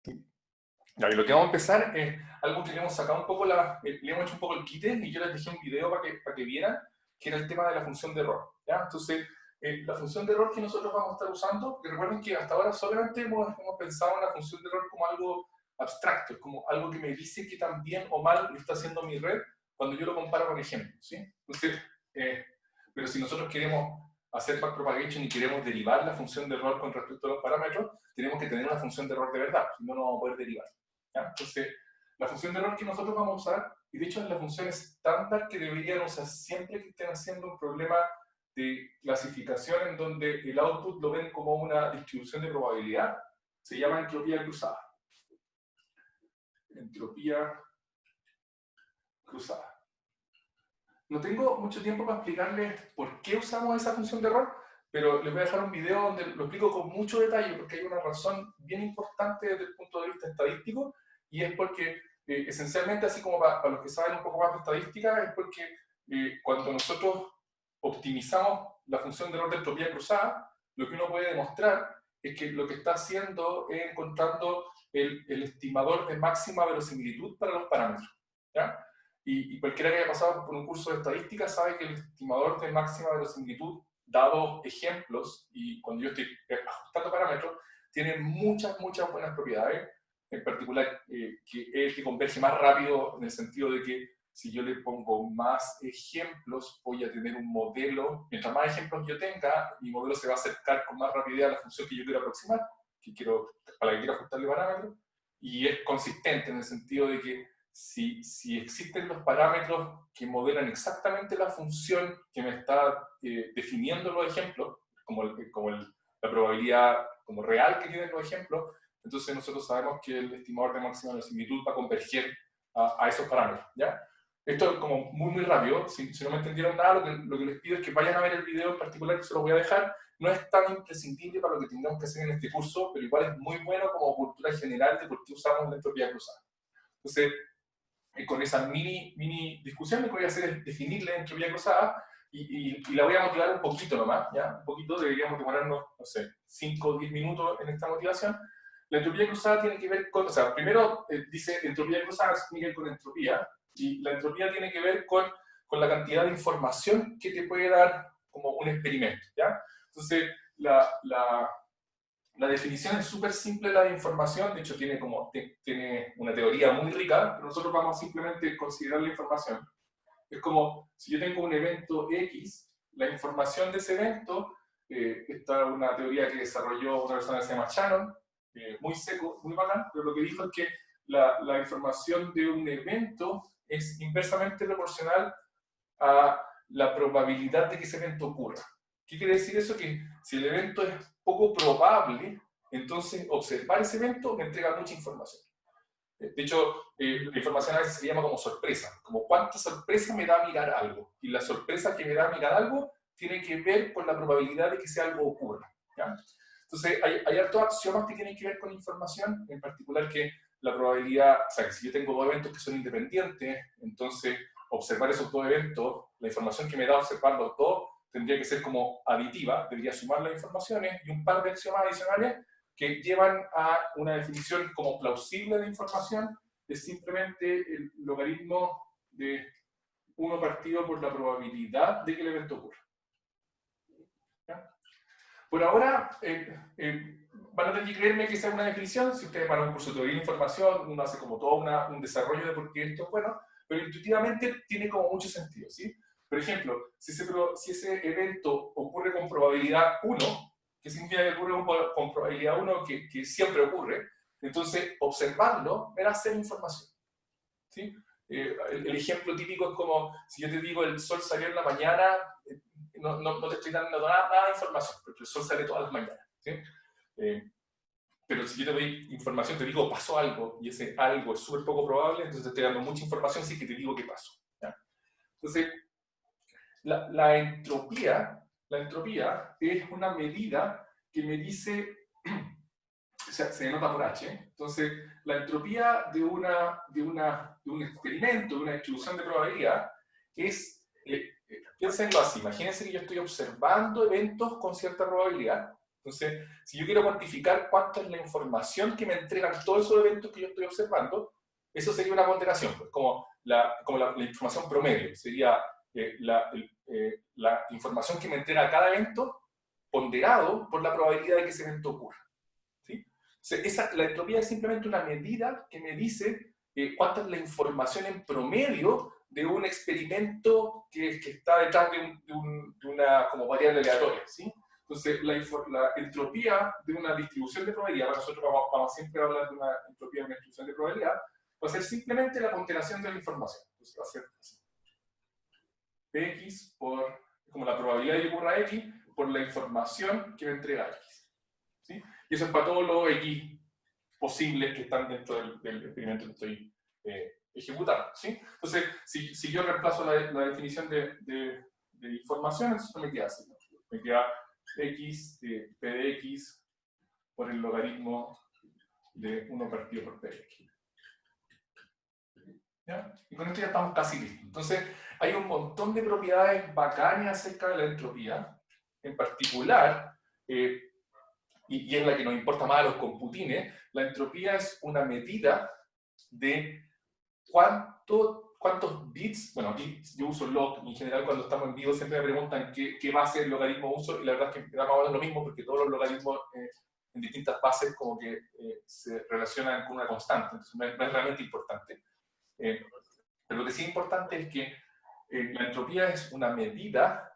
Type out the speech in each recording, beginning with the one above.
Ya, y lo que vamos a empezar es algo que le hemos sacado un poco, le hemos hecho un poco el quite y yo les dejé un video para que vieran, que era el tema de la función de error. ¿Ya? Entonces, la función de error que nosotros vamos a estar usando, porque recuerden que hasta ahora solamente hemos pensado en la función de error como algo abstracto, como algo que me dice que tan bien o mal lo está haciendo mi red cuando yo lo comparo con ejemplos. ¿Sí? Entonces, pero si nosotros queremos hacer backpropagation y queremos derivar la función de error con respecto a los parámetros, tenemos que tener una función de error de verdad, si no, no vamos a poder derivar. ¿Ya? Entonces, la función de error que nosotros vamos a usar, y de hecho es la función estándar que deberían usar siempre que estén haciendo un problema de clasificación en donde el output lo ven como una distribución de probabilidad, se llama entropía cruzada. Entropía cruzada. No tengo mucho tiempo para explicarles por qué usamos esa función de error, pero les voy a dejar un video donde lo explico con mucho detalle porque hay una razón bien importante desde el punto de vista estadístico, y es porque esencialmente, así como para los que saben un poco más de estadística, es porque cuando nosotros optimizamos la función de error de entropía cruzada, lo que uno puede demostrar es que lo que está haciendo es encontrando el estimador de máxima verosimilitud para los parámetros. ¿Ya? Y cualquiera que haya pasado por un curso de estadística sabe que el estimador de máxima verosimilitud, dados ejemplos, y cuando yo estoy ajustando parámetros, tiene muchas buenas propiedades, en particular que es que converge más rápido en el sentido de que si yo le pongo más ejemplos, voy a tener un modelo, mientras más ejemplos yo tenga, mi modelo se va a acercar con más rapidez a la función que yo quiero aproximar, para la que quiero ajustarle parámetros, y es consistente en el sentido de que si existen los parámetros que modelan exactamente la función que me está definiendo los ejemplos, la probabilidad como real que tienen los ejemplos, entonces nosotros sabemos que el estimador de máxima verosimilitud va a converger a esos parámetros. ¿Ya? Esto es como muy rápido, si no me entendieron nada, lo que les pido es que vayan a ver el video en particular, que se los voy a dejar. No es tan imprescindible para lo que tengamos que hacer en este curso, pero igual es muy bueno como cultura general de por qué usamos la entropía cruzada. Entonces, con esa mini discusión, lo que voy a hacer es definir la entropía cruzada y la voy a motivar un poquito nomás, ¿ya? Un poquito, deberíamos demorarnos, no sé, 5 o 10 minutos en esta motivación. La entropía cruzada tiene que ver con, o sea, primero dice entropía cruzada se explica con entropía, y la entropía tiene que ver con la cantidad de información que te puede dar como un experimento, ¿ya? Entonces, la definición es súper simple, la de información, de hecho tiene una teoría muy rica, pero nosotros vamos a simplemente considerar la información. Es como si yo tengo un evento X, la información de ese evento, esta es una teoría que desarrolló una persona que se llama Shannon, muy seco, muy bacán, pero lo que dijo es que la información de un evento es inversamente proporcional a la probabilidad de que ese evento ocurra. ¿Qué quiere decir eso? Que si el evento es poco probable, entonces observar ese evento me entrega mucha información. De hecho, la información a veces se llama como sorpresa, como cuánta sorpresa me da mirar algo. Y la sorpresa que me da mirar algo tiene que ver con la probabilidad de que ese algo ocurra. ¿Ya? Entonces, hay hartos axiomas que tienen que ver con información, en particular que la probabilidad, o sea, que si yo tengo dos eventos que son independientes, entonces observar esos dos eventos, la información que me da observar los dos, tendría que ser como aditiva, debería sumar las informaciones y un par de axiomas adicionales que llevan a una definición como plausible de información, es simplemente el logaritmo de 1 partido por la probabilidad de que el evento ocurra. ¿Ya? Por ahora, van a tener que creerme que esa es una definición. Si ustedes van a un curso de teoría de información, uno hace como todo un desarrollo de por qué esto es bueno, pero intuitivamente tiene como mucho sentido, ¿sí? Por ejemplo, si ese evento ocurre con probabilidad 1, que significa que ocurre con probabilidad 1 que siempre ocurre, entonces observarlo me da hacer información. ¿Sí? El ejemplo típico es como si yo te digo el sol salió en la mañana, no te estoy dando nada de información, porque el sol sale todas las mañanas. ¿Sí? Pero si yo te doy información, te digo pasó algo, y ese algo es súper poco probable, entonces te estoy dando mucha información si que te digo qué pasó. ¿Ya? Entonces, la entropía es una medida que me dice, se denota por H, entonces la entropía de un experimento, de una distribución de probabilidad, piénsenlo así, imagínense que yo estoy observando eventos con cierta probabilidad, Entonces, si yo quiero cuantificar cuánto es la información que me entregan todos esos eventos que yo estoy observando, eso sería una ponderación, pues, como la información promedio. Sería la información que me entrega cada evento ponderado por la probabilidad de que ese evento ocurra. ¿Sí? La entropía es simplemente una medida que me dice cuánta es la información en promedio de un experimento que está detrás de una como variable aleatoria. ¿Sí? Entonces, la entropía de una distribución de probabilidad, nosotros vamos siempre a hablar de una entropía de una distribución de probabilidad, va a ser simplemente la ponderación de la información. Entonces, va a ser así. Px por, como la probabilidad de que ocurra X, por la información que me entrega X. ¿Sí? Y eso es para todos los X posibles que están dentro del experimento que estoy ejecutando. ¿Sí? Entonces, si yo reemplazo la definición de información, eso me queda así, ¿no? Me queda X, P de X, por el logaritmo de 1 partido por Px. ¿Ya? Y con esto ya estamos casi listos. Entonces, hay un montón de propiedades bacanas acerca de la entropía. En particular, y es la que nos importa más a los computines, la entropía es una medida de cuántos bits, bueno, aquí yo uso log, en general cuando estamos en vivo siempre me preguntan qué base el logaritmo uso, y la verdad es que da más o menos lo mismo, porque todos los logaritmos en distintas bases como que se relacionan con una constante, entonces no es realmente importante. Pero lo que sí es importante es que la entropía es una medida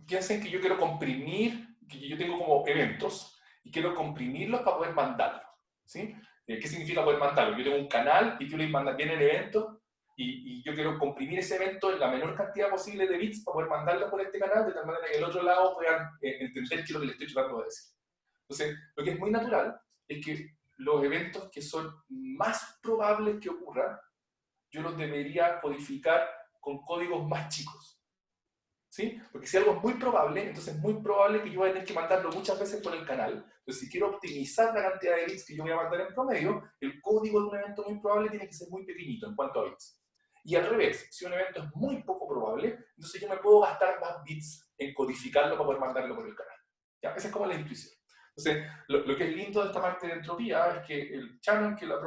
piensen que yo quiero comprimir, que yo tengo como eventos, y quiero comprimirlos para poder mandarlos. ¿Sí? ¿Qué significa poder mandarlo? Yo tengo un canal y vienen eventos y yo quiero comprimir ese evento en la menor cantidad posible de bits para poder mandarlo por este canal de tal manera que el otro lado puedan entender qué es lo que le estoy tratando de decir. Entonces, lo que es muy natural es que los eventos que son más probables que ocurran, yo los debería codificar con códigos más chicos. ¿Sí? Porque si algo es muy probable, entonces es muy probable que yo vaya a tener que mandarlo muchas veces por el canal. Entonces, si quiero optimizar la cantidad de bits que yo voy a mandar en promedio, el código de un evento muy probable tiene que ser muy pequeñito en cuanto a bits. Y al revés, si un evento es muy poco probable, entonces yo me puedo gastar más bits en codificarlo para poder mandarlo por el canal. ¿Ya? Esa es como la intuición. Entonces, lo que es lindo de esta parte de entropía es que el Shannon que la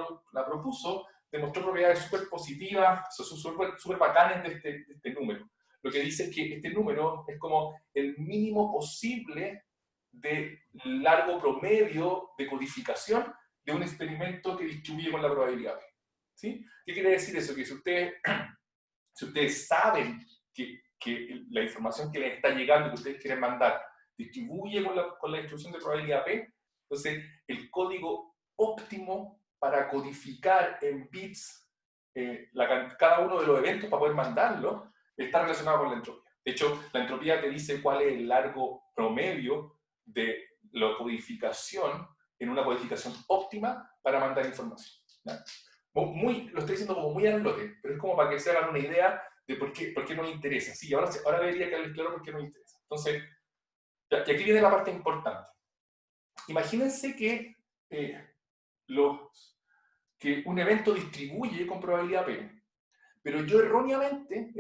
propuso demostró propiedades súper positivas, súper bacanas de este número. Lo que dice es que este número es como el mínimo posible de largo promedio de codificación de un experimento que distribuye con la probabilidad P. ¿Sí? ¿Qué quiere decir eso? Que si ustedes saben que la información que les está llegando, que ustedes quieren mandar, distribuye con la distribución de probabilidad P, entonces el código óptimo para codificar en bits cada uno de los eventos para poder mandarlo está relacionado con la entropía. De hecho, la entropía te dice cuál es el largo promedio de la codificación en una codificación óptima para mandar información. ¿Ya? Lo estoy diciendo como muy al lote, pero es como para que se hagan una idea de por qué nos interesa. Sí, ahora debería quedarles claro por qué nos interesa. Entonces, y aquí viene la parte importante. Imagínense que, que un evento distribuye con probabilidad P, pero yo erróneamente,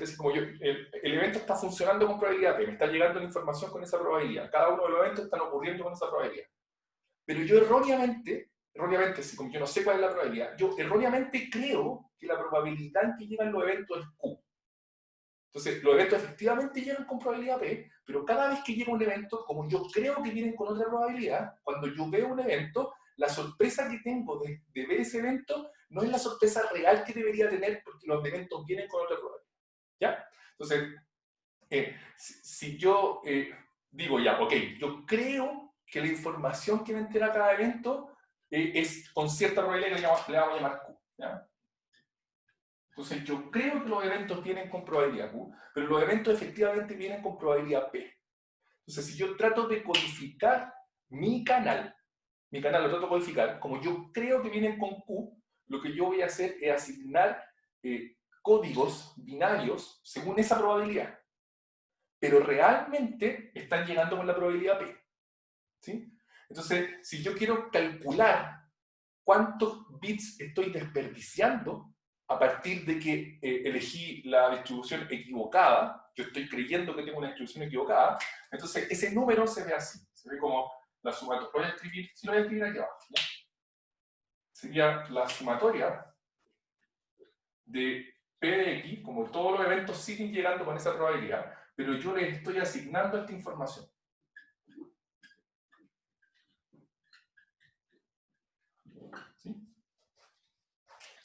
así como el evento está funcionando con probabilidad P, me está llegando la información con esa probabilidad, cada uno de los eventos están ocurriendo con esa probabilidad. Pero yo erróneamente, así como yo no sé cuál es la probabilidad, yo erróneamente creo que la probabilidad en que llegan los eventos es Q. Entonces, los eventos efectivamente llegan con probabilidad P, pero cada vez que llega un evento, como yo creo que vienen con otra probabilidad, cuando yo veo un evento, la sorpresa que tengo de ver ese evento no es la sorpresa real que debería tener porque los eventos vienen con otra probabilidad. ¿Ya? Entonces, si yo digo ya, ok, yo creo que la información que me entera cada evento es con cierta probabilidad que le vamos a llamar Q. ¿Ya? Entonces yo creo que los eventos vienen con probabilidad Q, pero los eventos efectivamente vienen con probabilidad P. Entonces si yo trato de codificar mi canal lo trato de codificar, como yo creo que vienen con Q, lo que yo voy a hacer es asignar códigos binarios según esa probabilidad. Pero realmente están llegando con la probabilidad P. ¿Sí? Entonces, si yo quiero calcular cuántos bits estoy desperdiciando a partir de que elegí la distribución equivocada, yo estoy creyendo que tengo una distribución equivocada, entonces ese número se ve así, se ve como la sumatoria. Lo voy a escribir, sí lo voy a escribir aquí abajo, ¿ya? Sería la sumatoria de P de X, como todos los eventos siguen llegando con esa probabilidad, pero yo les estoy asignando esta información. ¿Sí?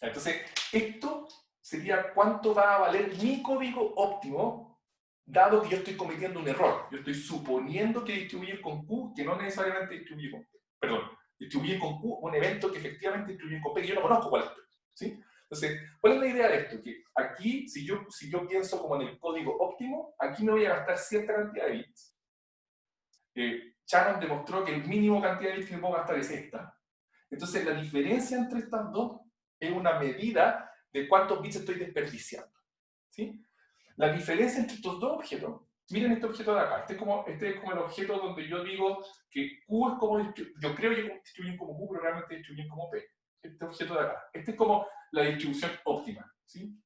Entonces, esto sería cuánto va a valer mi código óptimo, dado que yo estoy cometiendo un error. Yo estoy suponiendo que distribuye con Q, que no necesariamente distribuye con P. Perdón, distribuye con Q un evento que efectivamente distribuye con P, que yo no conozco cuál es. ¿Sí? Entonces, ¿cuál es la idea de esto? Que aquí, si yo pienso como en el código óptimo, aquí me voy a gastar cierta cantidad de bits. Shannon demostró que el mínimo cantidad de bits que me puedo gastar es esta. Entonces, la diferencia entre estas dos es una medida de cuántos bits estoy desperdiciando. ¿Sí? La diferencia entre estos dos objetos, miren este objeto de acá, este es como el objeto donde yo digo que Q es como, yo creo que distribuyen como Q, pero realmente distribuyen como P. Este objeto de acá. Este es como la distribución óptima. ¿Sí?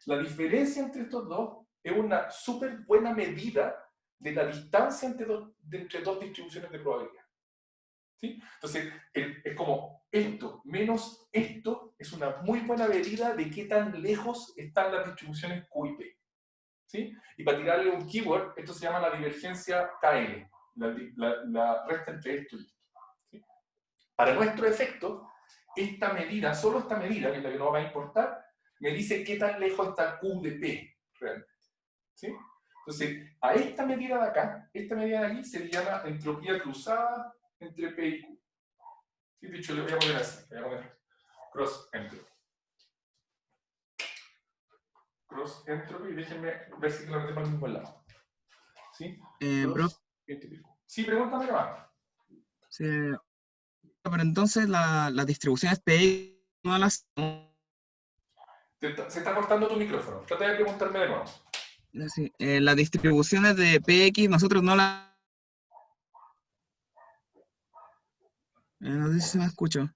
La diferencia entre estos dos es una súper buena medida de la distancia entre dos distribuciones de probabilidad. ¿Sí? Entonces, es como esto menos esto es una muy buena medida de qué tan lejos están las distribuciones Q y P. ¿Sí? Y para tirarle un keyword, esto se llama la divergencia KL, la resta entre esto y esto. ¿Sí? Para nuestro efecto, esta medida, solo esta medida, que es la que nos va a importar, me dice qué tan lejos está Q de P realmente. ¿Sí? Entonces, a esta medida de acá, esta medida de aquí, se le llama entropía cruzada entre P y Q. ¿Sí? De hecho, le voy a poner así, le voy a poner cross entropy. Cross entropy, y déjenme ver si lo metemos al mismo lado. ¿Sí? Prof, Cross entropy. Sí, pregúntame qué más. sí, pero entonces las distribuciones PX no las... Se está cortando tu micrófono. Trata de preguntarme de nuevo. Sí, las distribuciones de PX nosotros no las... no sé si se me escuchó.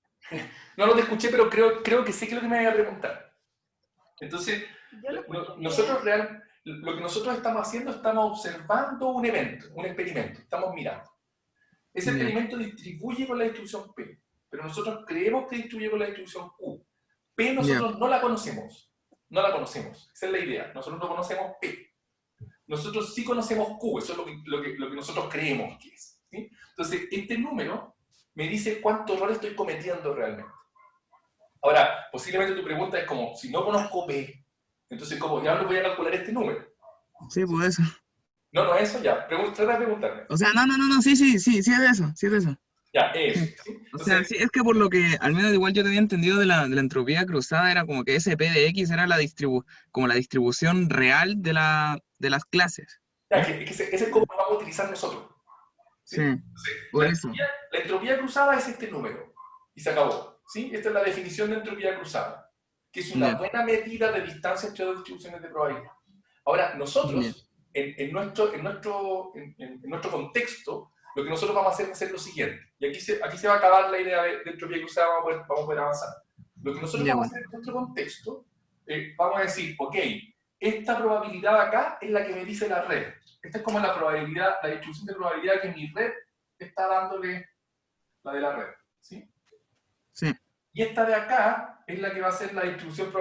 No lo te escuché, pero creo que sé que es lo que me iba a preguntar. Entonces, Yo lo escuché nosotros bien. lo que nosotros estamos haciendo, estamos observando un evento, un experimento. Estamos mirando. Ese Ya, experimento distribuye con la distribución P, pero nosotros creemos que distribuye con la distribución Q. P ya, nosotros no la conocemos. No la conocemos. Esa es la idea. Nosotros no conocemos P. Nosotros sí conocemos Q. Eso es lo que nosotros creemos que es. ¿Sí? Entonces, este número me dice cuánto error estoy cometiendo realmente. Ahora, posiblemente tu pregunta es como, si no conozco P, entonces ¿cómo diablos voy a calcular este número? sí, ¿Sí? pues eso. No, no, eso ya. Trata de preguntarme. O sea, no, sí, sí es de eso, sí es de eso. Ya, eso. ¿Sí? O sea, Entonces, sí, es que por lo que al menos igual yo tenía entendido de la entropía cruzada, era como que ese P de X era como la distribución real de las clases. ya, ¿Sí? ese es como lo vamos a utilizar nosotros. ¿Sí? Sí, Entonces, por eso. la entropía cruzada es este número. Y se acabó. ¿Sí? Esta es la definición de entropía cruzada, que es una Ya, buena medida de distancia entre dos distribuciones de probabilidad. Ahora, ya, nosotros, en nuestro contexto, lo que nosotros vamos a hacer va a ser lo siguiente. Y aquí se va a acabar la idea de entropía cruzada, vamos a poder avanzar. Lo que nosotros ya, vamos a bueno. hacer en nuestro contexto, vamos a decir, ok, esta probabilidad acá es la que me dice la red. Esta es como la probabilidad, la distribución de probabilidad que mi red está dándole la de la red. ¿Sí? Sí, Y esta de acá es la que va a ser la distribución de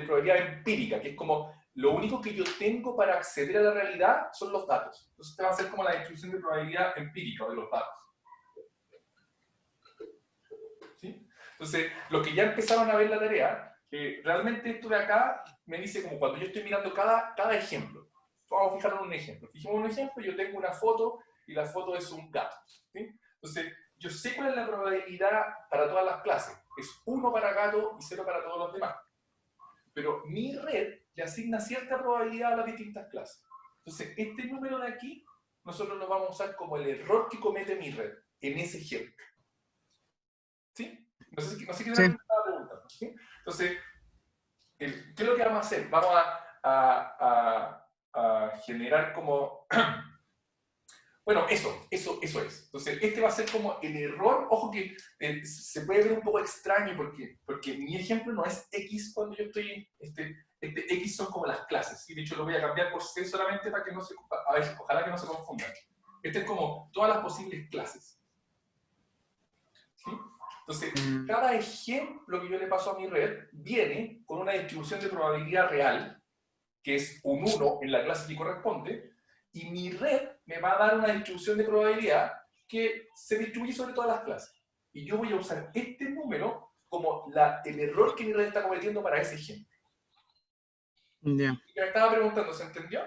probabilidad empírica, que es como lo único que yo tengo para acceder a la realidad son los datos. Entonces, esta va a ser como la distribución de probabilidad empírica de los datos. ¿Sí? Entonces, los que ya empezaron a ver la tarea, realmente esto de acá me dice como cuando yo estoy mirando cada ejemplo. Vamos a fijarnos en un ejemplo. Fijemos un ejemplo, yo tengo una foto y la foto es un gato. ¿Sí? Entonces, yo sé cuál es la probabilidad para todas las clases. Es 1 para gato y 0 para todos los demás. Pero mi red le asigna cierta probabilidad a las distintas clases. Entonces, este número de aquí, nosotros lo vamos a usar como el error que comete mi red en ese ejemplo. ¿Sí? No sé qué sí, me estaba preguntando. ¿Sí? Entonces, ¿qué es lo que vamos a hacer? Vamos a generar como Bueno, eso es. Entonces, este va a ser como el error. Ojo que se puede ver un poco extraño porque mi ejemplo no es X cuando yo estoy. Este X son como las clases. ¿Sí? De hecho, lo voy a cambiar por C solamente para que no se. A ver, ojalá que no se confundan. Este es como todas las posibles clases. ¿Sí? Entonces, cada ejemplo que yo le paso a mi red viene con una distribución de probabilidad real, que es un 1 en la clase que corresponde, y mi red me va a dar una distribución de probabilidad que se distribuye sobre todas las clases. Y yo voy a usar este número como el error que mi red está cometiendo para ese ejemplo. Ya. Y me estaba preguntando, ¿se entendió?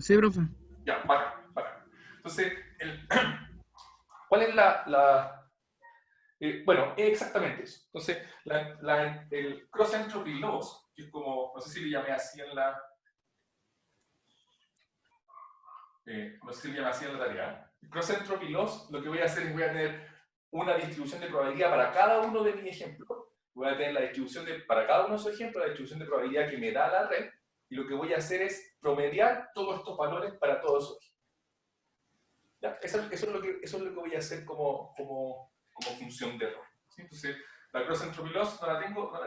Sí, profe. Ya, bacán, bacán. Entonces, ¿cuál es bueno, es exactamente eso. Entonces, el cross entropy loss, que es como, no sé si le llamé así en la, no sé si le llamé así en la tarea. El cross entropy loss, lo que voy a hacer es voy a tener una distribución de probabilidad para cada uno de mis ejemplos. Voy a tener la distribución para cada uno de esos ejemplos, la distribución de probabilidad que me da la red, y lo que voy a hacer es promediar todos estos valores para todos esos ejemplos. ¿Ya? Eso es lo que voy a hacer como función de error. ¿Sí? Entonces, la cross entropy loss no la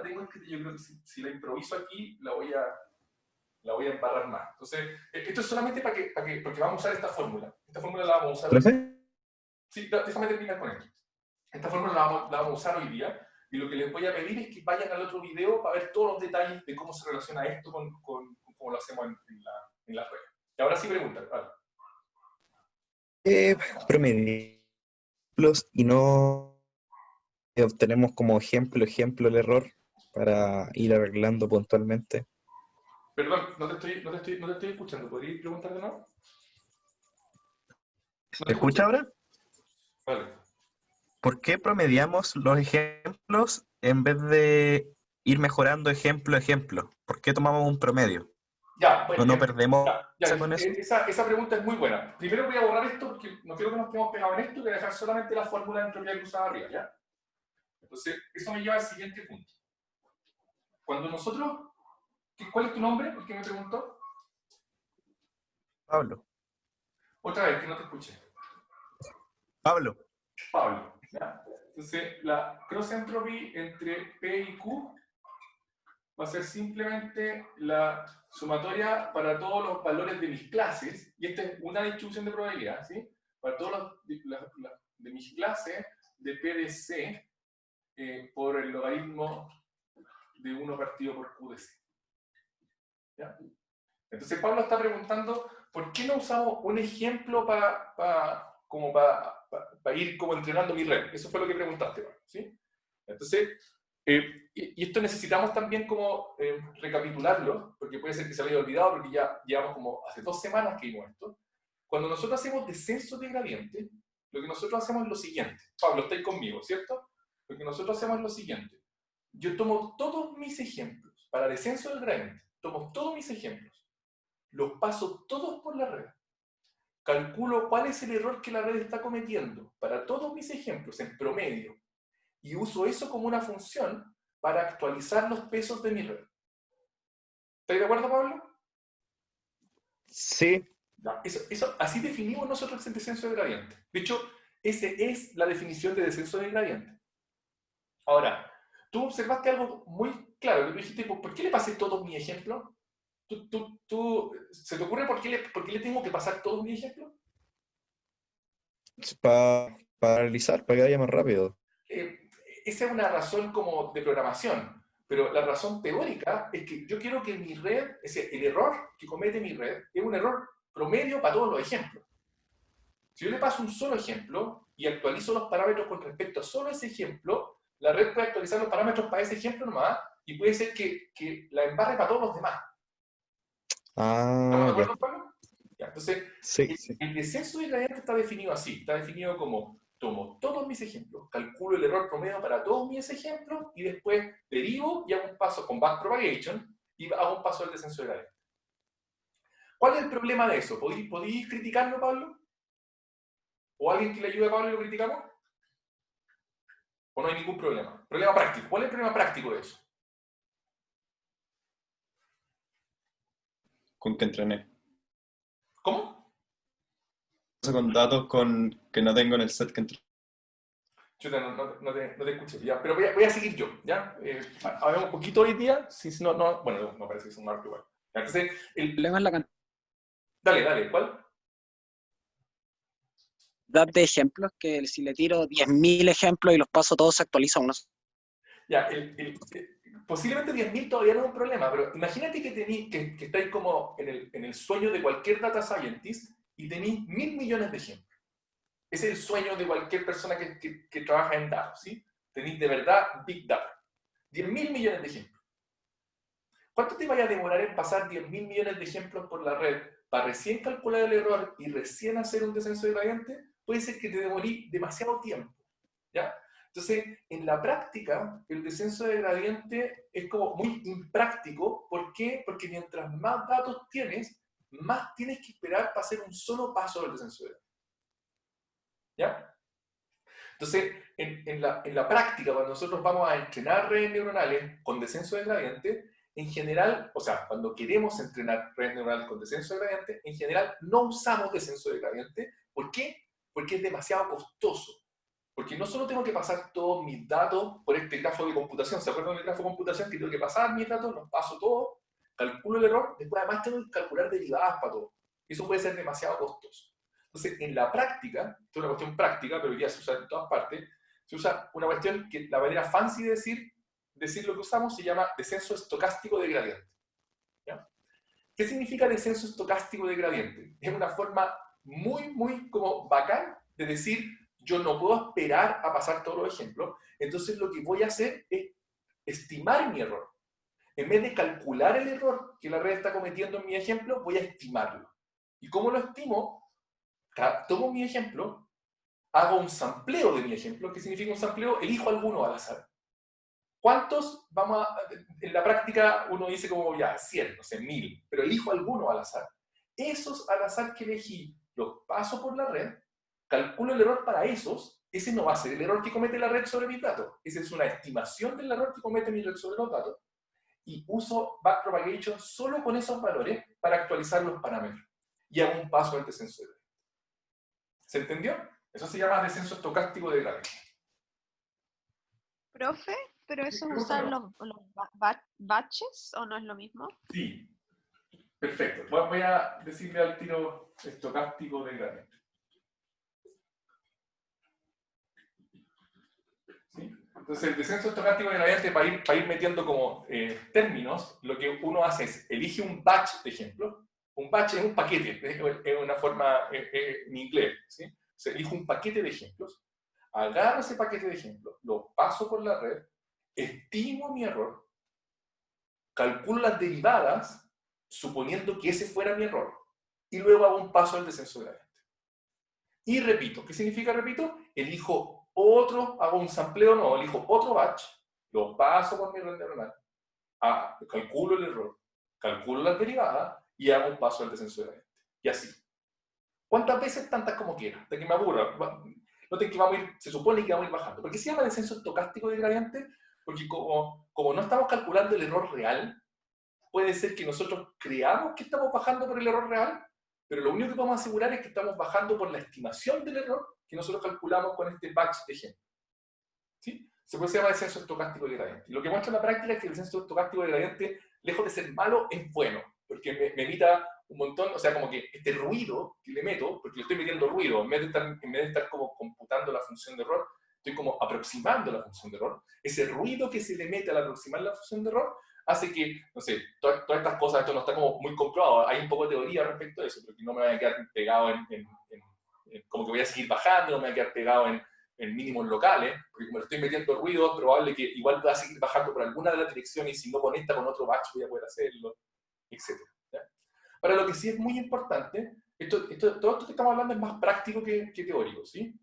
tengo escrita. Yo creo que si la improviso aquí, la voy a embarrar más. Entonces, esto es solamente porque vamos a usar esta fórmula. Esta fórmula la vamos a usar hoy día. ¿Profe? Sí, déjame terminar con esto. Esta fórmula la vamos a usar hoy día. Y lo que les voy a pedir es que vayan al otro video para ver todos los detalles de cómo se relaciona esto con cómo lo hacemos en la red. Y ahora sí preguntan. Vale. Promedios y no obtenemos como ejemplo el error para ir arreglando puntualmente. Perdón, no te estoy escuchando. ¿Podrías preguntar de nuevo? No ¿Se te escuché. escucha ahora? Vale. ¿Por qué promediamos los ejemplos en vez de ir mejorando ejemplo a ejemplo? ¿Por qué tomamos un promedio? Ya, bueno, ¿No perdemos con eso? esa pregunta es muy buena. Primero voy a borrar esto porque no quiero que nos quedemos pegados en esto, voy a dejar solamente la fórmula de entropía cruzada arriba, ¿ya? Entonces, eso me lleva al siguiente punto. Cuando nosotros... ¿Cuál es tu nombre? El que me preguntó. Pablo. Otra vez, que no te escuché. Pablo. Pablo, ¿ya? Entonces, la cross entropy entre P y Q va a ser simplemente la sumatoria para todos los valores de mis clases, y esta es una distribución de probabilidad, ¿sí? Para todos los de mis clases de P de C por el logaritmo de 1 partido por Q de C. ¿Ya? Entonces Pablo está preguntando, ¿por qué no usamos un ejemplo para ir como entrenando mi red? Eso fue lo que preguntaste, ¿sí? Entonces, y esto necesitamos también como recapitularlo, porque puede ser que se haya olvidado, porque ya llevamos como hace 2 semanas que vimos esto. Cuando nosotros hacemos descenso de gradiente, lo que nosotros hacemos es lo siguiente. Pablo, estáis conmigo, ¿cierto? Lo que nosotros hacemos es lo siguiente. Yo tomo todos mis ejemplos para descenso del gradiente, tomo todos mis ejemplos, los paso todos por la red, calculo cuál es el error que la red está cometiendo para todos mis ejemplos en promedio, y uso eso como una función para actualizar los pesos de mi red. ¿Estás de acuerdo, Pablo? Sí. Ya, así definimos nosotros el descenso de gradiente. De hecho, esa es la definición de descenso de gradiente. Ahora, tú observaste algo muy claro, que tú dijiste, ¿por qué le pasé todos mis ejemplos? ¿Se te ocurre por qué le tengo que pasar todos mis ejemplos? Para realizar, para que vaya más rápido. Esa es una razón como de programación, pero la razón teórica es que yo quiero que mi red, el error que comete mi red, es un error promedio para todos los ejemplos. Si yo le paso un solo ejemplo y actualizo los parámetros con respecto a solo ese ejemplo, la red puede actualizar los parámetros para ese ejemplo nomás y puede ser que la embarre para todos los demás. ¿Estamos de Ah, ya. acuerdo, Pablo? Ya, entonces, Sí, sí. el descenso de gradiente está definido así, está definido como tomo todos mis ejemplos, calculo el error promedio para todos mis ejemplos y después derivo y hago un paso con backpropagation y hago un paso del descenso de gradiente. ¿Cuál es el problema de eso? ¿Podéis criticarlo, Pablo? ¿O alguien que le ayude a Pablo y lo criticamos? ¿O no hay ningún problema? Problema práctico. ¿Cuál es el problema práctico de eso? Con que entrené. ¿Cómo? con datos que no tengo en el set que entré. Chuta, no te escuché, ya, pero voy a seguir yo, ¿ya? Hablemos un poquito hoy día, si no, bueno, no parece que es un marco igual. Entonces, El problema es la cantidad dale, ¿cuál? de ejemplos, que si le tiro 10.000 ejemplos y los paso todos, se actualiza uno. Ya, posiblemente 10.000 todavía no es un problema, pero imagínate que estáis como en el sueño de cualquier data scientist y tenéis 1.000 millones de ejemplos. Ese es el sueño de cualquier persona que trabaja en datos, ¿sí? Tenéis de verdad Big Data. 10.000 millones de ejemplos. ¿Cuánto te vaya a demorar en pasar 10.000 millones de ejemplos por la red para recién calcular el error y recién hacer un descenso de gradiente? Puede ser que te demorís demasiado tiempo, ¿ya? Entonces, en la práctica, el descenso de gradiente es como muy impráctico. ¿Por qué? Porque mientras más datos tienes, más tienes que esperar para hacer un solo paso del descenso de gradiente. ¿Ya? Entonces, en la práctica, cuando nosotros vamos a entrenar redes neuronales con descenso de gradiente, en general, o sea, cuando queremos entrenar redes neuronales con descenso de gradiente, en general no usamos descenso de gradiente. ¿Por qué? Porque es demasiado costoso. Porque no solo tengo que pasar todos mis datos por este grafo de computación, ¿se acuerdan del grafo de computación? Que tengo que pasar mis datos, los paso todos, calculo el error, después además tengo que calcular derivadas para todo. Eso puede ser demasiado costoso. Entonces, en la práctica, esto es una cuestión práctica, pero ya se usa en todas partes, se usa una cuestión que la manera fancy de decir lo que usamos se llama descenso estocástico de gradiente. ¿Ya? ¿Qué significa descenso estocástico de gradiente? Es una forma muy como bacán de decir, yo no puedo esperar a pasar todos los ejemplos, entonces lo que voy a hacer es estimar mi error. En vez de calcular el error que la red está cometiendo en mi ejemplo, voy a estimarlo. ¿Y cómo lo estimo? Tomo mi ejemplo, hago un sampleo de mi ejemplo. ¿Qué significa un sampleo? Elijo alguno al azar. ¿Cuántos vamos a...? En la práctica uno dice como ya, 100, no sé, 1000, pero elijo alguno al azar. Esos al azar que elegí, los paso por la red, calculo el error para esos. Ese no va a ser el error que comete la red sobre mis datos. Esa es una estimación del error que comete mi red sobre los datos. Y uso backpropagation solo con esos valores para actualizar los parámetros. Y hago un paso del descenso de gradiente. ¿Se entendió? Eso se llama descenso estocástico de gradiente. Profe, ¿pero eso es usar los batches o no es lo mismo? Sí, perfecto. Voy a decirle al tiro estocástico de gradiente. ¿Sí? Entonces, el descenso estocástico de gradiente, para ir metiendo como términos, lo que uno hace es, elige un batch de ejemplo. Un batch es un paquete, es una forma en inglés. ¿Sí? Se elijo un paquete de ejemplos, agarro ese paquete de ejemplos, lo paso por la red, estimo mi error, calculo las derivadas, suponiendo que ese fuera mi error, y luego hago un paso al descenso de gradiente. Y repito. ¿Qué significa repito? Elijo otro, hago un sampleo nuevo, elijo otro batch, lo paso por mi red neuronal, calculo el error, calculo las derivadas y hago un paso al descenso de gradiente. Y así. ¿Cuántas veces? Tantas como quiera, hasta que me aburra. Noten que se supone que vamos a ir bajando. ¿Por qué se llama descenso estocástico de gradiente? Porque como no estamos calculando el error real, puede ser que nosotros creamos que estamos bajando por el error real, pero lo único que podemos asegurar es que estamos bajando por la estimación del error que nosotros calculamos con este batch de ejemplo. ¿Sí? Se puede llamar descenso estocástico de gradiente. Y lo que muestra en la práctica es que el descenso estocástico de gradiente, lejos de ser malo, es bueno, porque me evita un montón, o sea, como que este ruido que le meto, porque le estoy metiendo ruido, en vez de estar como computando la función de error, estoy como aproximando la función de error. Ese ruido que se le mete al aproximar la función de error hace que, no sé, todas estas cosas, esto no está como muy comprobado, hay un poco de teoría respecto a eso, porque no me voy a quedar pegado como que voy a seguir bajando, no me voy a quedar pegado en mínimos locales, porque como le estoy metiendo ruido, es probable que igual pueda seguir bajando por alguna de las direcciones y si no conecta con otro batch voy a poder hacerlo, etc. ¿Ya? Ahora, lo que sí es muy importante, todo esto que estamos hablando es más práctico que teórico, ¿sí?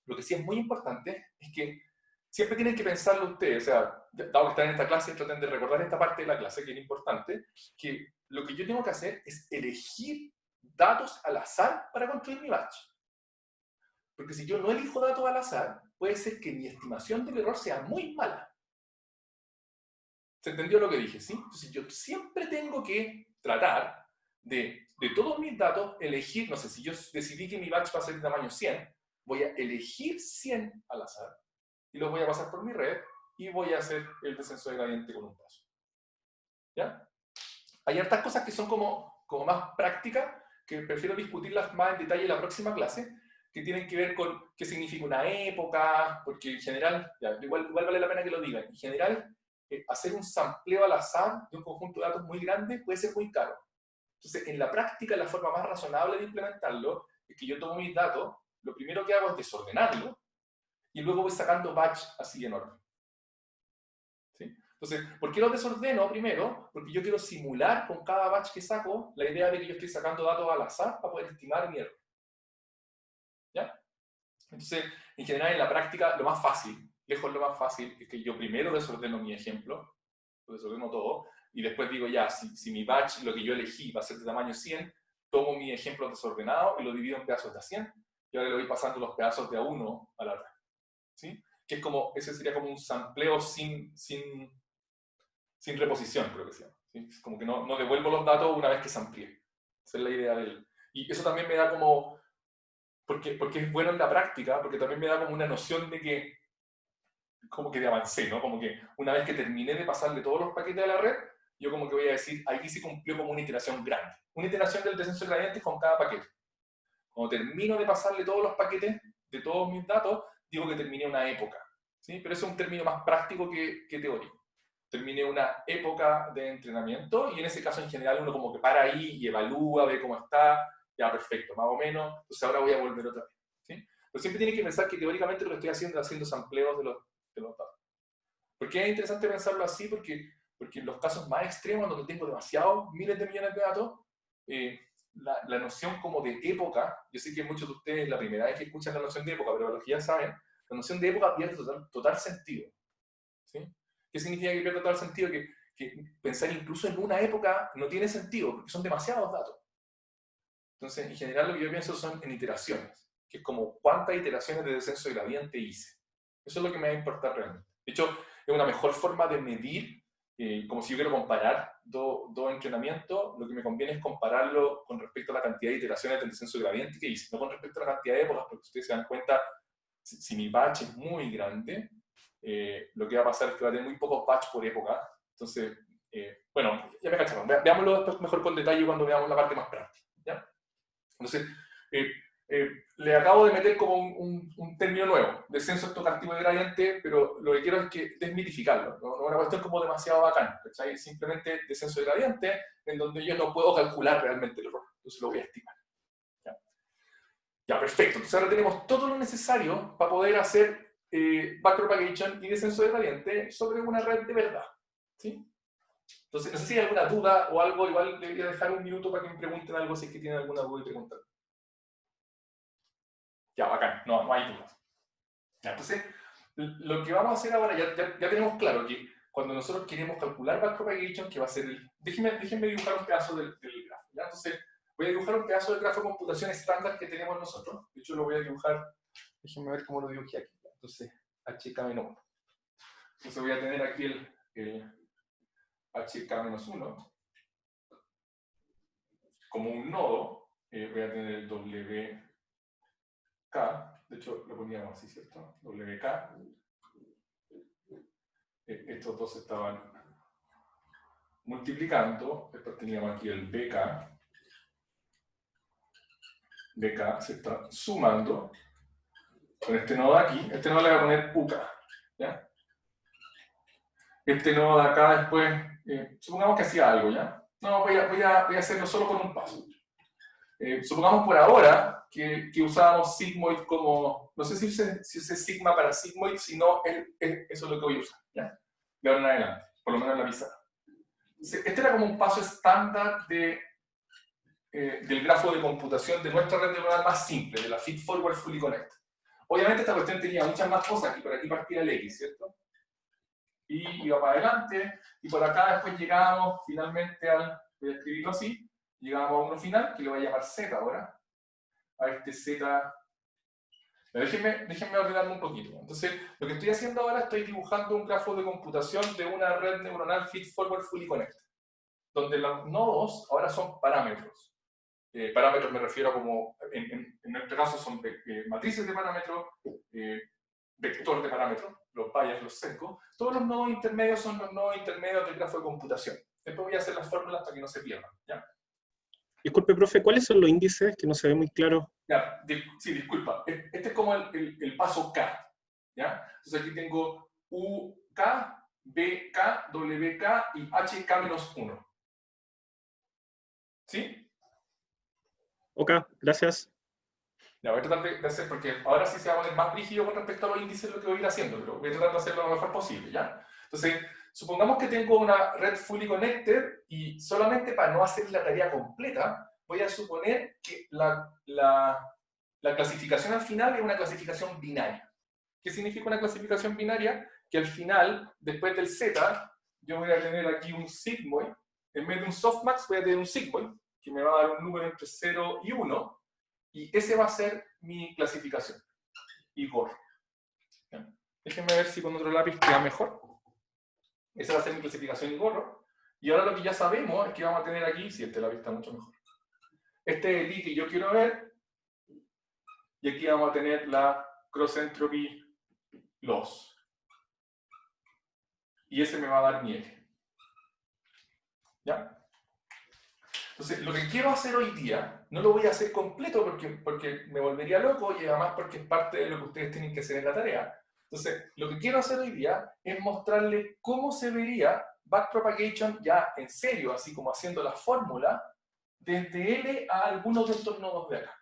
Lo que sí es muy importante es que siempre tienen que pensarlo ustedes, o sea, dado que están en esta clase, traten de recordar esta parte de la clase que es importante, que lo que yo tengo que hacer es elegir datos al azar para construir mi batch. Porque si yo no elijo datos al azar, puede ser que mi estimación del error sea muy mala. ¿Se entendió lo que dije? ¿Sí? Entonces yo siempre tengo que tratar de de todos mis datos, elegir, no sé, si yo decidí que mi batch va a ser de tamaño 100, voy a elegir 100 al azar, y los voy a pasar por mi red, y voy a hacer el descenso de gradiente con un paso. ¿Ya? Hay hartas cosas que son como más prácticas, que prefiero discutirlas más en detalle en la próxima clase, que tienen que ver con qué significa una época, porque en general, ya, igual vale la pena que lo diga, en general, hacer un sampleo al azar de un conjunto de datos muy grande puede ser muy caro. Entonces, en la práctica, la forma más razonable de implementarlo es que yo tomo mis datos, lo primero que hago es desordenarlo, y luego voy sacando batch así enorme. ¿Sí? Entonces, ¿por qué los desordeno primero? Porque yo quiero simular con cada batch que saco la idea de que yo estoy sacando datos al azar para poder estimar mi error. ¿Ya? Entonces, en general, en la práctica, lo más fácil, lejos lo más fácil, es que yo primero desordeno mi ejemplo, lo desordeno todo, y después digo, ya, si mi batch, lo que yo elegí, va a ser de tamaño 100, tomo mi ejemplo desordenado y lo divido en pedazos de 100, y ahora le voy pasando los pedazos de a uno a la red. ¿Sí? Que es como, ese sería como un sampleo sin reposición, creo que se llama. ¿Sí? Es como que no devuelvo los datos una vez que sampleé. Esa es la idea del... Y eso también me da como... Porque es bueno en la práctica, porque también me da como una noción de que... como que de avancé, ¿no? Como que una vez que terminé de pasarle todos los paquetes a la red, yo como que voy a decir, aquí sí cumplió como una iteración grande. Una iteración del descenso de gradientes con cada paquete. Cuando termino de pasarle todos los paquetes de todos mis datos, digo que terminé una época. ¿Sí? Pero eso es un término más práctico que teórico. Terminé una época de entrenamiento y en ese caso en general uno como que para ahí y evalúa, ve cómo está, ya perfecto, más o menos, entonces ahora voy a volver otra vez. ¿Sí? Pero siempre tiene que pensar que teóricamente lo que estoy haciendo es haciendo sampleos de los datos. ¿Por qué es interesante pensarlo así? Porque en los casos más extremos, donde tengo demasiados, miles de millones de datos, la noción como de época, yo sé que muchos de ustedes la primera vez que escuchan la noción de época, pero los que ya saben, la noción de época pierde total sentido. ¿Sí? ¿Qué significa que pierde total sentido? Que pensar incluso en una época no tiene sentido, porque son demasiados datos. Entonces, en general lo que yo pienso son en iteraciones, que es como cuántas iteraciones de descenso de gradiente hice. Eso es lo que me va a importar realmente. De hecho, es una mejor forma de medir, como si yo quiero comparar dos entrenamientos, lo que me conviene es compararlo con respecto a la cantidad de iteraciones del descenso de gradiente que hice, no con respecto a la cantidad de épocas, porque ustedes se dan cuenta, si mi batch es muy grande, lo que va a pasar es que va a tener muy pocos batch por época. Entonces, bueno, ya me cacharon. Veámoslo después mejor con detalle cuando veamos la parte más práctica. ¿Ya? Entonces, le acabo de meter como un término nuevo, descenso estocástico de gradiente, pero lo que quiero es que desmitificarlo. No es una cuestión como demasiado bacán, ¿cachai? Simplemente descenso de gradiente, en donde yo no puedo calcular realmente el error. Entonces lo voy a estimar. Ya, perfecto. Entonces ahora tenemos todo lo necesario para poder hacer backpropagation y descenso de gradiente sobre una red de verdad. ¿Sí? Entonces, no sé si hay alguna duda o algo, igual debería dejar un minuto para que me pregunten algo si es que tienen alguna duda y preguntar. Ya, bacán, no hay dudas. Ya, entonces, lo que vamos a hacer ahora, ya tenemos claro que cuando nosotros queremos calcular backpropagation, que va a ser el... Déjenme dibujar un pedazo del grafo. ¿Ya? Entonces, voy a dibujar un pedazo del grafo de computación estándar que tenemos nosotros. De hecho, lo voy a dibujar, déjenme ver cómo lo dibujé aquí. Entonces, HK-1. Entonces voy a tener aquí el HK-1 como un nodo. Voy a tener el WK. De hecho, lo poníamos así, ¿cierto? WK. Estos dos estaban multiplicando. Después teníamos aquí el BK. BK se está sumando con este nodo de aquí. Este nodo le voy a poner UK. ¿Ya? Este nodo de acá después, supongamos que hacía algo, ¿ya? No, voy a hacerlo solo con un paso. Supongamos por ahora que usábamos sigmoid como, no sé si usé sigma para sigmoid, sino eso es lo que voy a usar, ¿ya? De ahora en adelante, por lo menos en la pizarra. Este era como un paso estándar del grafo de computación de nuestra red neuronal más simple, de la Feed Forward Fully Connect. Obviamente esta cuestión tenía muchas más cosas, y por aquí partía el X, ¿cierto? Y iba para adelante, y por acá después llegábamos finalmente al, voy a escribirlo así, llegábamos a uno final, que le voy a llamar Z ahora, a este Z. Déjenme ordenarme un poquito. Entonces, lo que estoy haciendo ahora, estoy dibujando un grafo de computación de una red neuronal Feed Forward Fully Connect, donde los nodos ahora son parámetros. parámetros me refiero a como, en nuestro caso son matrices de parámetros, vector de parámetros, los bias, los sesgos. Todos los nodos intermedios son los nodos intermedios del grafo de computación. Después voy a hacer las fórmulas para que no se pierdan, ¿ya? Disculpe, profe, ¿cuáles son los índices? Que no se ve muy claro. Ya, sí, disculpa. Este es como el paso K, ¿ya? Entonces aquí tengo UK, BK, WK y HK-1. ¿Sí? Ok, gracias. Ya, voy a tratar de hacer, porque ahora sí se va a poner más rígido con respecto a los índices lo que voy a ir haciendo, pero voy a tratar de hacerlo lo mejor posible, ¿ya? Entonces, supongamos que tengo una red fully connected y solamente para no hacer la tarea completa, voy a suponer que la clasificación al final es una clasificación binaria. ¿Qué significa una clasificación binaria? Que al final, después del z, yo voy a tener aquí un sigmoid, en vez de un softmax voy a tener un sigmoid, que me va a dar un número entre 0 y 1, y ese va a ser mi clasificación. Y gorro. ¿Ya? Déjenme ver si con otro lápiz queda mejor. Esa va a ser mi clasificación y gorro. Y ahora lo que ya sabemos es que vamos a tener aquí, si este lápiz está mucho mejor. Este es el I que yo quiero ver. Y aquí vamos a tener la cross entropy loss. Y ese me va a dar mi L. ¿Ya? Entonces, lo que quiero hacer hoy día, no lo voy a hacer completo porque me volvería loco y además porque es parte de lo que ustedes tienen que hacer en la tarea. Entonces, lo que quiero hacer hoy día es mostrarles cómo se vería backpropagation ya en serio, así como haciendo la fórmula, desde L a algunos de estos nodos de acá.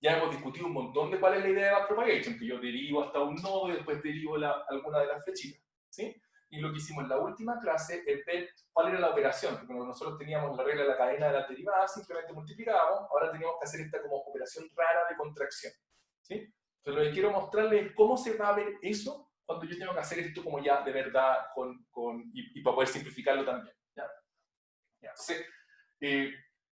Ya hemos discutido un montón de cuál es la idea de backpropagation, que yo derivo hasta un nodo y después derivo alguna de las flechitas, ¿sí? Y lo que hicimos en la última clase es ver cuál era la operación, porque cuando nosotros teníamos la regla de la cadena de las derivadas, simplemente multiplicábamos, ahora teníamos que hacer esta como operación rara de contracción, ¿sí? Entonces lo que quiero mostrarles es cómo se va a ver eso cuando yo tengo que hacer esto como ya de verdad y para poder simplificarlo también, ¿ya? Entonces,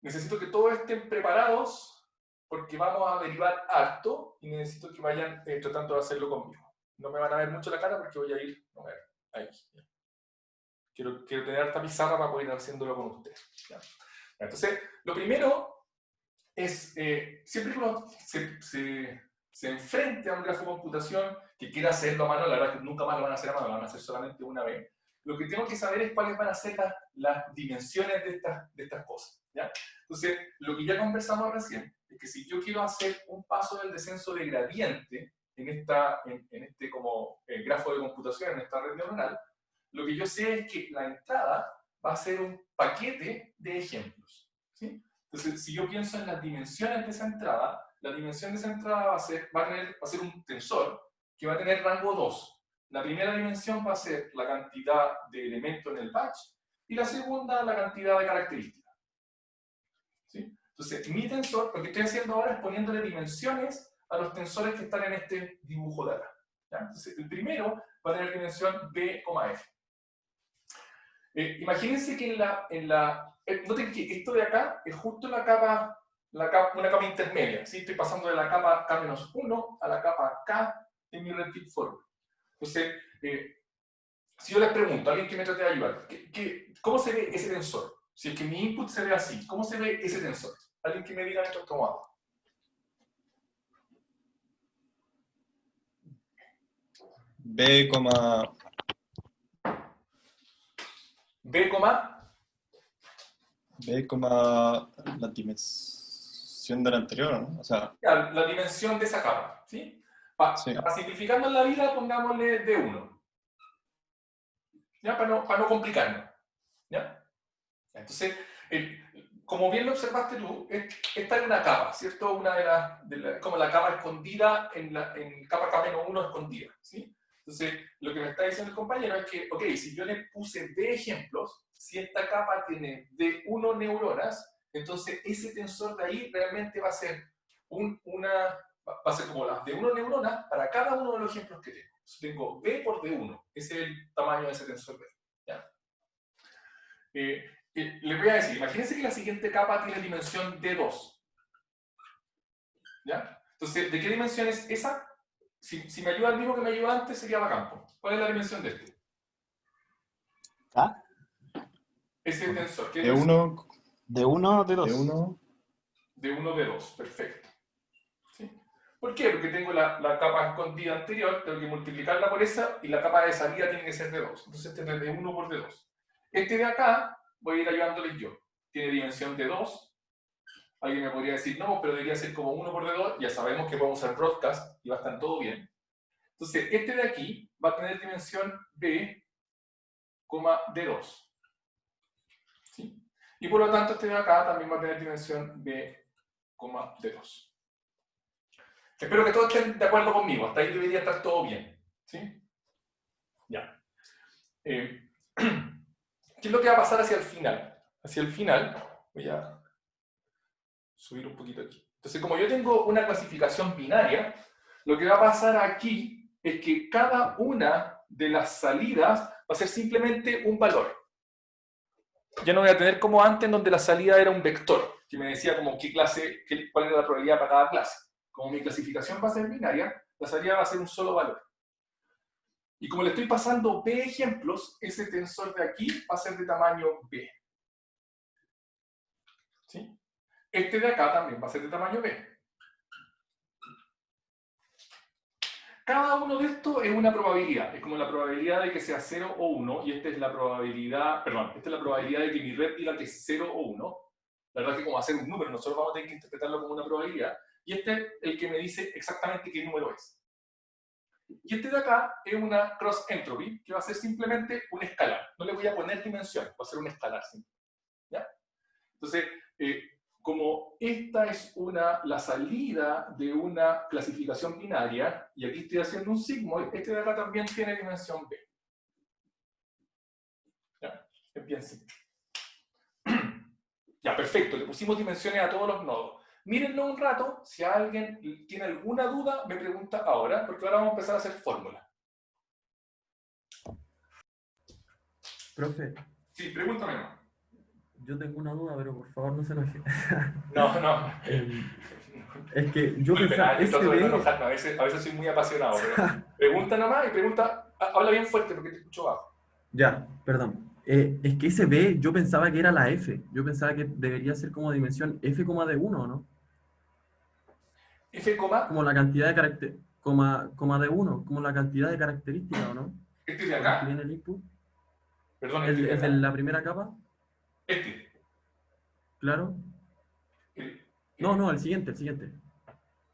necesito que todos estén preparados porque vamos a derivar harto y necesito que vayan tratando de hacerlo conmigo. No me van a ver mucho la cara porque voy a ir, no, ahí. Quiero tener harta pizarra para poder ir haciéndolo con ustedes. ¿Ya? Entonces, lo primero es, siempre que uno se enfrente a un grafo de computación que quiera hacerlo a mano, la verdad es que nunca más lo van a hacer a mano, lo van a hacer solamente una vez, lo que tengo que saber es cuáles van a ser las dimensiones de estas cosas. ¿Ya? Entonces, lo que ya conversamos recién es que si yo quiero hacer un paso del descenso de gradiente en este como grafo de computación, en esta red neuronal, lo que yo sé es que la entrada va a ser un paquete de ejemplos, ¿sí? Entonces, si yo pienso en las dimensiones de esa entrada, la dimensión de esa entrada va a ser un tensor que va a tener rango 2. La primera dimensión va a ser la cantidad de elementos en el batch y la segunda la cantidad de características. ¿Sí? Entonces, mi tensor, lo que estoy haciendo ahora es poniéndole dimensiones a los tensores que están en este dibujo de acá. ¿Ya? Entonces, el primero va a tener dimensión B, F. Imagínense que noten que esto de acá es justo una capa intermedia, ¿sí? Estoy pasando de la capa K-1 a la capa K en mi red fit forward. Entonces, si yo les pregunto a alguien que me trate de ayudar, ¿cómo se ve ese tensor? Si es que mi input se ve así, ¿cómo se ve ese tensor? Alguien que me diga esto cómo hago. B, la dimensión de la anterior, ¿no? O sea, la dimensión de esa capa, ¿sí? sí. Para simplificarnos la vida, pongámosle D1. ¿Ya? Para no complicarnos. ¿Ya? Entonces, como bien lo observaste tú, esta es una capa, ¿cierto? Una como la capa escondida en capa K-1 escondida, ¿sí? Entonces, lo que me está diciendo el compañero es que, ok, si yo le puse D ejemplos, si esta capa tiene D1 neuronas, entonces ese tensor de ahí realmente va a ser va a ser como las D1 neuronas para cada uno de los ejemplos que tengo. Entonces, tengo B por D1, ese es el tamaño de ese tensor de ahí. ¿Ya? Les voy a decir, imagínense que la siguiente capa tiene dimensión D2. ¿Ya? Entonces, ¿de qué dimensión es esa? Si me ayuda el mismo que me ayudó antes, sería bacán. ¿Cuál es la dimensión de este? ¿Ah? Ese tensor. ¿Qué De 1, ¿De 1 o de 2? de 1. de 1 de 2, perfecto. ¿Sí? ¿Por qué? Porque tengo la capa escondida anterior, tengo que multiplicarla por esa, y la capa de salida tiene que ser de 2. Entonces este es de 1 por de 2. Este de acá, voy a ir ayudándoles yo. Tiene dimensión de 2. Alguien me podría decir, no, pero debería ser como 1 por de 2. Ya sabemos que podemos usar broadcast y va a estar todo bien. Entonces, este de aquí va a tener dimensión b, de 2. ¿Sí? Y por lo tanto, este de acá también va a tener dimensión b, de 2. Espero que todos estén de acuerdo conmigo. Hasta ahí debería estar todo bien. ¿Sí? Ya. ¿Qué es lo que va a pasar hacia el final? Hacia el final, voy a subir un poquito aquí. Entonces, como yo tengo una clasificación binaria, lo que va a pasar aquí es que cada una de las salidas va a ser simplemente un valor. Ya no voy a tener como antes, donde la salida era un vector, que me decía como cuál era la probabilidad para cada clase. Como mi clasificación va a ser binaria, la salida va a ser un solo valor. Y como le estoy pasando b ejemplos, ese tensor de aquí va a ser de tamaño b. ¿Sí? Este de acá también va a ser de tamaño b. Cada uno de estos es una probabilidad. Es como la probabilidad de que sea 0 o 1, y esta es la probabilidad, esta es la probabilidad de que mi red diga que es 0 o 1. La verdad es que como hacer un número, nosotros vamos a tener que interpretarlo como una probabilidad. Y este es el que me dice exactamente qué número es. Y este de acá es una cross entropy, que va a ser simplemente un escalar. No le voy a poner dimensión, va a ser un escalar simple. ¿Ya? Entonces, como esta es la salida de una clasificación binaria, y aquí estoy haciendo un sigmoid, este de acá también tiene dimensión b. ¿Ya? Es bien simple. Ya, perfecto, le pusimos dimensiones a todos los nodos. Mírenlo un rato, si alguien tiene alguna duda, me pregunta ahora, porque ahora vamos a empezar a hacer fórmulas. Profe, Sí, pregúntame. No, yo tengo una duda, pero por favor no se enoje. no. Es que yo Muy pensaba, penal, trato de no SB, enojarme, a veces soy muy apasionado, pero pregunta nomás y pregunta, habla bien fuerte porque te escucho bajo. ya, perdón. Es que SB yo pensaba que era la F. Yo pensaba que debería ser como dimensión F, de 1, ¿no? F, Como la cantidad de carácter, coma de 1, como la cantidad de características, ¿o no? este de Por el que acá, viene el input. perdón, este de El de acá, la primera capa, claro. el- No, el siguiente.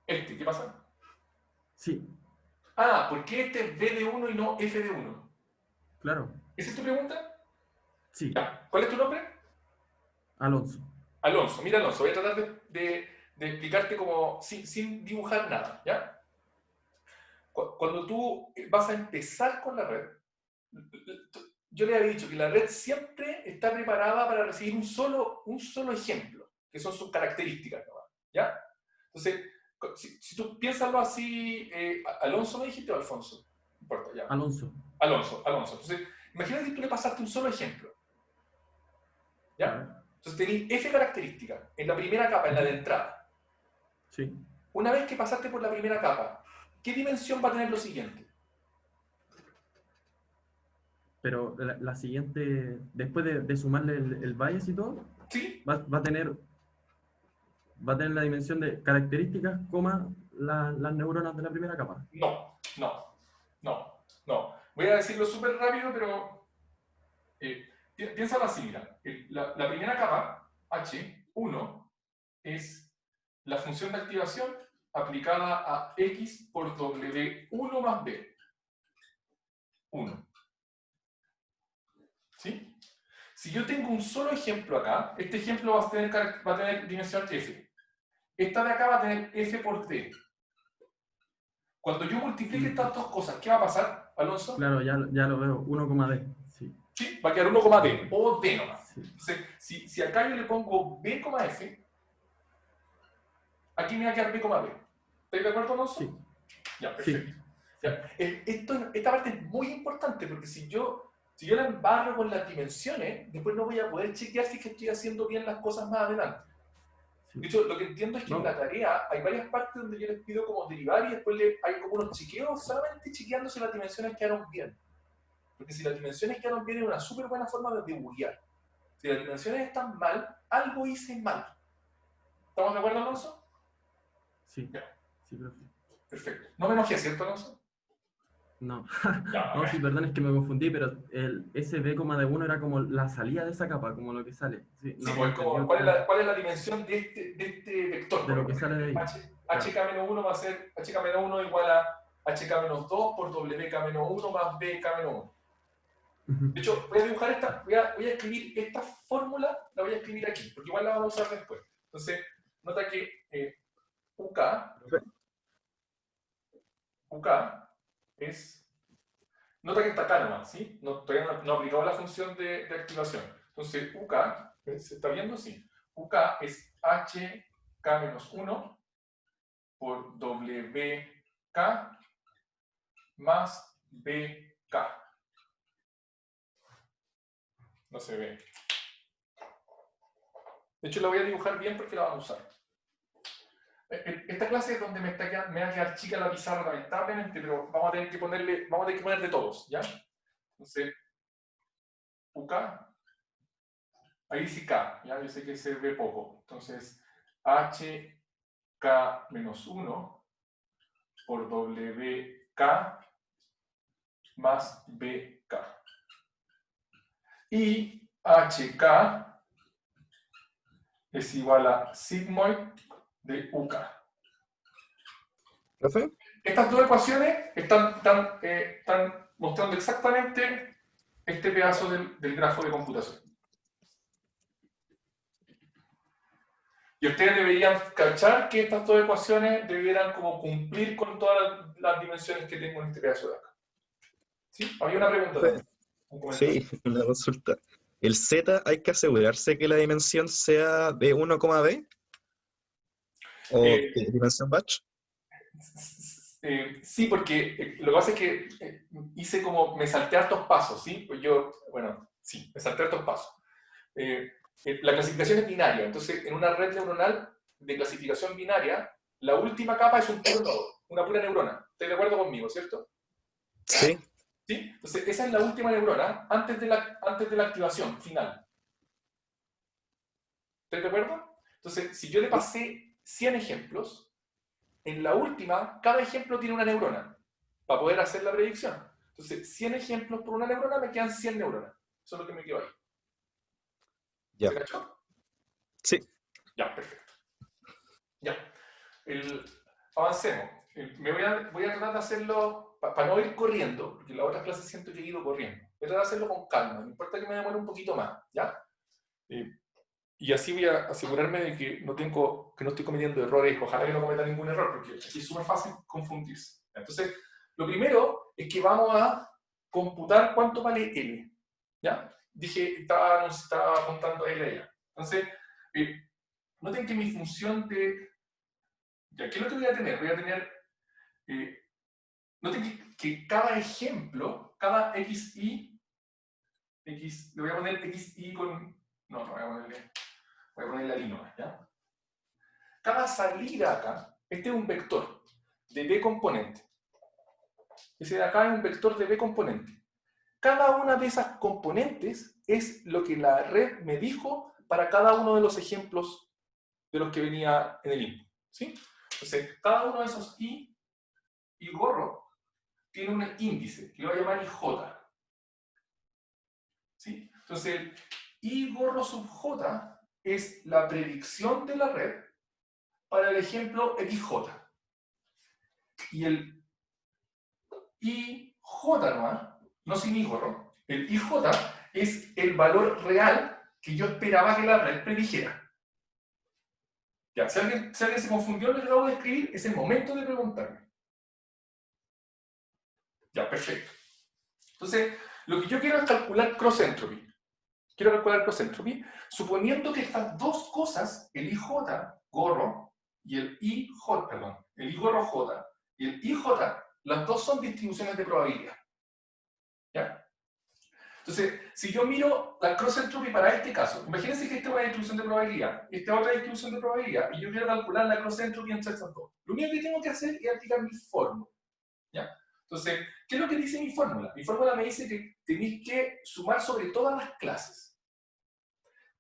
¿qué pasa? Sí, Ah, ¿por qué este es B de 1 y no F de 1? claro. ¿Esa es tu pregunta? Sí, Ya. ¿Cuál es tu nombre? Alonso. Alonso. Mira, Alonso, voy a tratar de explicarte como sin dibujar nada, ¿ya? Cuando tú vas a empezar con la red, yo le había dicho que la red siempre está preparada para recibir un solo ejemplo, que son sus características, ¿no? ¿Ya? Entonces, si tú piénsalo así, ¿Alonso me dijiste o Alfonso? No importa, ya. Alonso. Alonso. Entonces, imagínate que tú le pasaste un solo ejemplo, ¿ya? Entonces tenéis F característica en la primera capa, en la de entrada. Sí. Una vez que pasaste por la primera capa, ¿qué dimensión va a tener lo siguiente? Pero la siguiente, después de sumarle el bias y todo, ¿Sí? va a tener la dimensión de características, las neuronas de la primera capa. No. Voy a decirlo súper rápido, pero piénsalo así, mira. La primera capa, H1, es la función de activación aplicada a X por W1 más B. 1. ¿Sí? Si yo tengo un solo ejemplo acá, este ejemplo va a tener dimensión F. Esta de acá va a tener F por D. Cuando yo multiplique estas dos cosas, ¿qué va a pasar, Alonso? Claro, ya lo veo, 1,d. Sí. Sí, va a quedar 1,D o D nomás. Sí. Entonces, si acá yo le pongo B, F, aquí me va a quedar B, D. ¿Estáis de acuerdo, Alonso? Sí. Ya, perfecto. Ya. Esta parte es muy importante porque si yo la embarro con las dimensiones, después no voy a poder chequear si es que estoy haciendo bien las cosas más adelante. De hecho, lo que entiendo es que en la tarea hay varias partes donde yo les pido como derivar y después hay como unos chequeos, solamente chequeando si las dimensiones quedaron bien. Porque si las dimensiones quedaron bien es una súper buena forma de debuguear. Si las dimensiones están mal, algo hice mal. ¿Estamos de acuerdo, Alonso? Sí, Ya. sí, profe. Perfecto. No me enojé, ¿cierto, Alonso? No, Ya, no, sí, perdón, es que me confundí, pero ese B,1 era como la salida de esa capa, como lo que sale. Sí, no Sí, había pues como, entendido ¿cuál es la dimensión de este vector? de Por lo que sale de ahí. Claro. HK-1 va a ser HK-1 igual a HK-2 por WK-1 más BK-1. Ujú. De hecho, voy a dibujar voy a escribir esta fórmula, la voy a escribir aquí, porque igual la vamos a usar después. Entonces, nota que UK es... Nota que está acá nomás, ¿sí? Todavía no aplicamos la función de activación. Entonces, UK, ¿se está viendo? Sí. UK es HK-1 por WK más BK. No se ve. De hecho, la voy a dibujar bien porque la vamos a usar. Esta clase es donde me va a quedar chica la pizarra, lamentablemente, pero vamos a tener que poner de todos, ¿ya? Entonces, UK, ahí sí K, ¿ya? Yo sé que se ve poco. Entonces, HK-1 por WK más BK. Y HK es igual a sigmoid de UK. ¿Profe? Estas dos ecuaciones están mostrando exactamente este pedazo del grafo de computación. Y ustedes deberían cachar que estas dos ecuaciones debieran como cumplir con todas las dimensiones que tengo en este pedazo de acá. ¿Sí? Había una pregunta también. Un comentario. Sí, una consulta. ¿El Z hay que asegurarse que la dimensión sea de 1,b? ¿O dimensión batch? Sí, porque lo que pasa es que me salté hartos pasos, ¿sí? Pues sí, me salté hartos pasos. La clasificación es binaria, entonces en una red neuronal de clasificación binaria, la última capa es un puro nodo, una pura neurona. ¿Estás de acuerdo conmigo, cierto? Sí. ¿Sí? Entonces esa es la última neurona antes de la activación final. ¿Estás de acuerdo? Entonces, si yo le pasé 100 ejemplos, en la última, cada ejemplo tiene una neurona para poder hacer la predicción. Entonces, 100 ejemplos por una neurona, me quedan 100 neuronas. Eso es lo que me quedó ahí. Ya. ¿Se cachó? Sí. Ya, perfecto. Ya. Avancemos. Voy a tratar de hacerlo, para no ir corriendo, porque en la otra clase siento que he ido corriendo. Voy a tratar de hacerlo con calma, no importa que me demore un poquito más, ¿ya? Y así voy a asegurarme de que no estoy cometiendo errores, ojalá que no cometa ningún error, porque aquí es súper fácil confundirse. Entonces, lo primero es que vamos a computar cuánto vale L, ¿ya? Estaba apuntando L allá. Entonces, noten que mi función ¿qué es lo que voy a tener? Voy a tener... noten que cada ejemplo, cada XI, le voy a poner XI con... No voy a ponerle ahí nomás, ¿ya? Cada salida acá, este es un vector de B componente. Ese de acá es un vector de B componente. Cada una de esas componentes es lo que la red me dijo para cada uno de los ejemplos de los que venía en el input, ¿sí? Entonces, cada uno de esos I y gorro tiene un índice que lo voy a llamar IJ. ¿Sí? Entonces, el I gorro sub J es la predicción de la red para el ejemplo XJ. Y el IJ nomás, no sin I gorro, el IJ es el valor real que yo esperaba que la red predijera. Ya, si alguien se confundió en lo que acabo de escribir, es el momento de preguntarme. Ya, perfecto. Entonces, lo que yo quiero es calcular cross entropy. Quiero calcular cross entropy, suponiendo que estas dos cosas, el IJ gorro y el I gorro J y el IJ, las dos son distribuciones de probabilidad. ¿Ya? Entonces, si yo miro la cross entropy para este caso, imagínense que esta es una distribución de probabilidad, esta es otra distribución de probabilidad, y yo quiero calcular la cross entropy entre estas dos. Lo único que tengo que hacer es aplicar mi fórmula. ¿Ya? Entonces, ¿qué es lo que dice mi fórmula? Mi fórmula me dice que tenéis que sumar sobre todas las clases.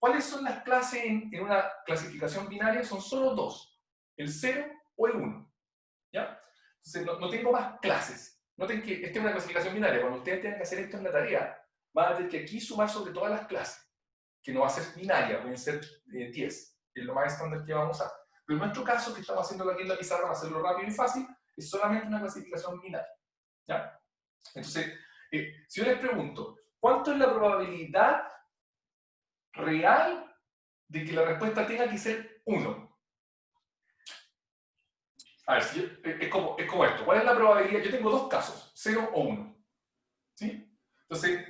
¿Cuáles son las clases en una clasificación binaria? Son solo dos, el 0 o el 1. ¿Ya? Entonces, no tengo más clases. Noten que esta es una clasificación binaria. Cuando ustedes tengan que hacer esto en la tarea, van a tener que aquí sumar sobre todas las clases, que no va a ser binaria, pueden ser 10, es lo más estándar que vamos a usar. Pero en nuestro caso, que estamos haciendo aquí en la pizarra, para hacerlo rápido y fácil, es solamente una clasificación binaria. ¿Ya? Entonces, si yo les pregunto, ¿cuánto es la probabilidad real de que la respuesta tenga que ser 1? A ver, es como esto. ¿Cuál es la probabilidad? Yo tengo dos casos, 0 o 1. ¿Sí? Entonces,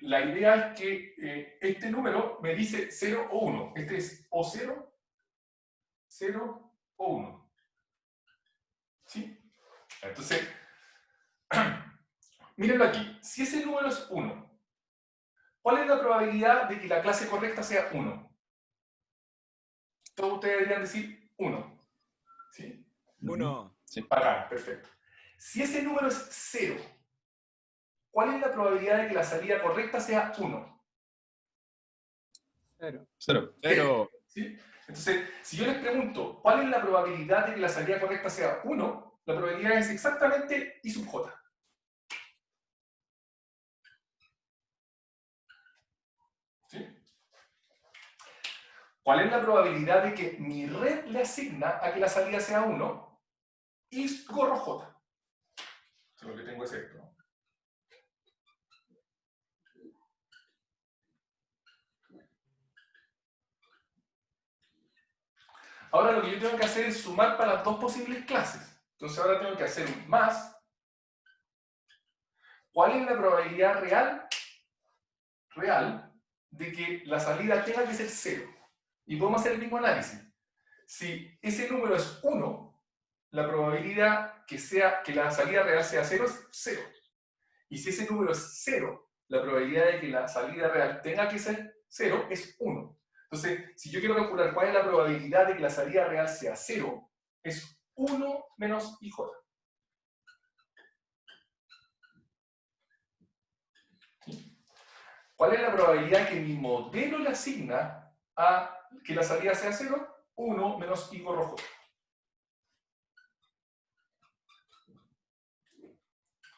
la idea es que este número me dice 0 o 1. Este es o 0, 0 o 1. ¿Sí? Entonces, mírenlo aquí. Si ese número es 1, ¿cuál es la probabilidad de que la clase correcta sea 1? Todos ustedes deberían decir 1. ¿Sí? 1. Sí. Bacán, perfecto. Si ese número es 0, ¿cuál es la probabilidad de que la salida correcta sea 1? 0. 0. 0. ¿Sí? Entonces, si yo les pregunto, ¿cuál es la probabilidad de que la salida correcta sea 1? La probabilidad es exactamente I sub j. ¿Sí? ¿Cuál es la probabilidad de que mi red le asigna a que la salida sea 1? I gorro j. Solo que tengo ese esto. Ahora lo que yo tengo que hacer es sumar para las dos posibles clases. Entonces ahora tengo que hacer un más. ¿Cuál es la probabilidad real de que la salida tenga que ser 0? Y podemos hacer el mismo análisis. Si ese número es 1, la probabilidad que la salida real sea 0 es 0. Y si ese número es 0, la probabilidad de que la salida real tenga que ser 0 es 1. Entonces, si yo quiero calcular cuál es la probabilidad de que la salida real sea 0, es 1 menos IJ. ¿Sí? ¿Cuál es la probabilidad que mi modelo le asigna a que la salida sea 0? 1 menos I gorro J.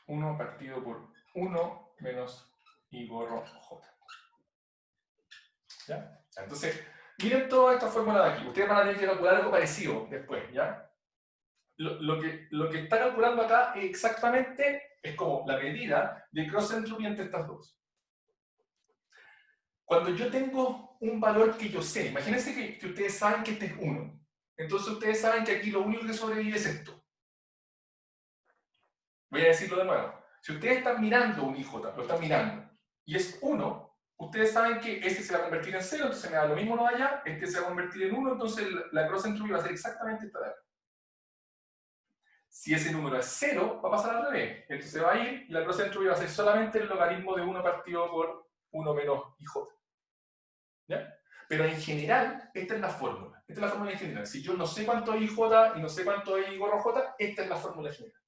1 partido por 1 menos I gorro J. ¿Ya? Entonces, miren toda esta fórmula de aquí. Ustedes van a tener que calcular algo parecido después, ¿ya? Lo que está calculando acá exactamente es como la medida de cross entropy entre estas dos. Cuando yo tengo un valor que yo sé, imagínense que ustedes saben que este es 1. Entonces ustedes saben que aquí lo único que sobrevive es esto. Voy a decirlo de nuevo. Si ustedes están mirando un IJ, lo están mirando, y es 1, ustedes saben que este se va a convertir en 0, entonces me da lo mismo no allá, este se va a convertir en 1, entonces la cross entropy va a ser exactamente esta de acá. Si ese número es 0, va a pasar al revés. Entonces va a ir y la cross entropy va a ser solamente el logaritmo de 1 partido por 1 menos IJ. ¿Ya? Pero en general, esta es la fórmula. Esta es la fórmula en general. Si yo no sé cuánto es IJ y no sé cuánto es I gorro J, esta es la fórmula general.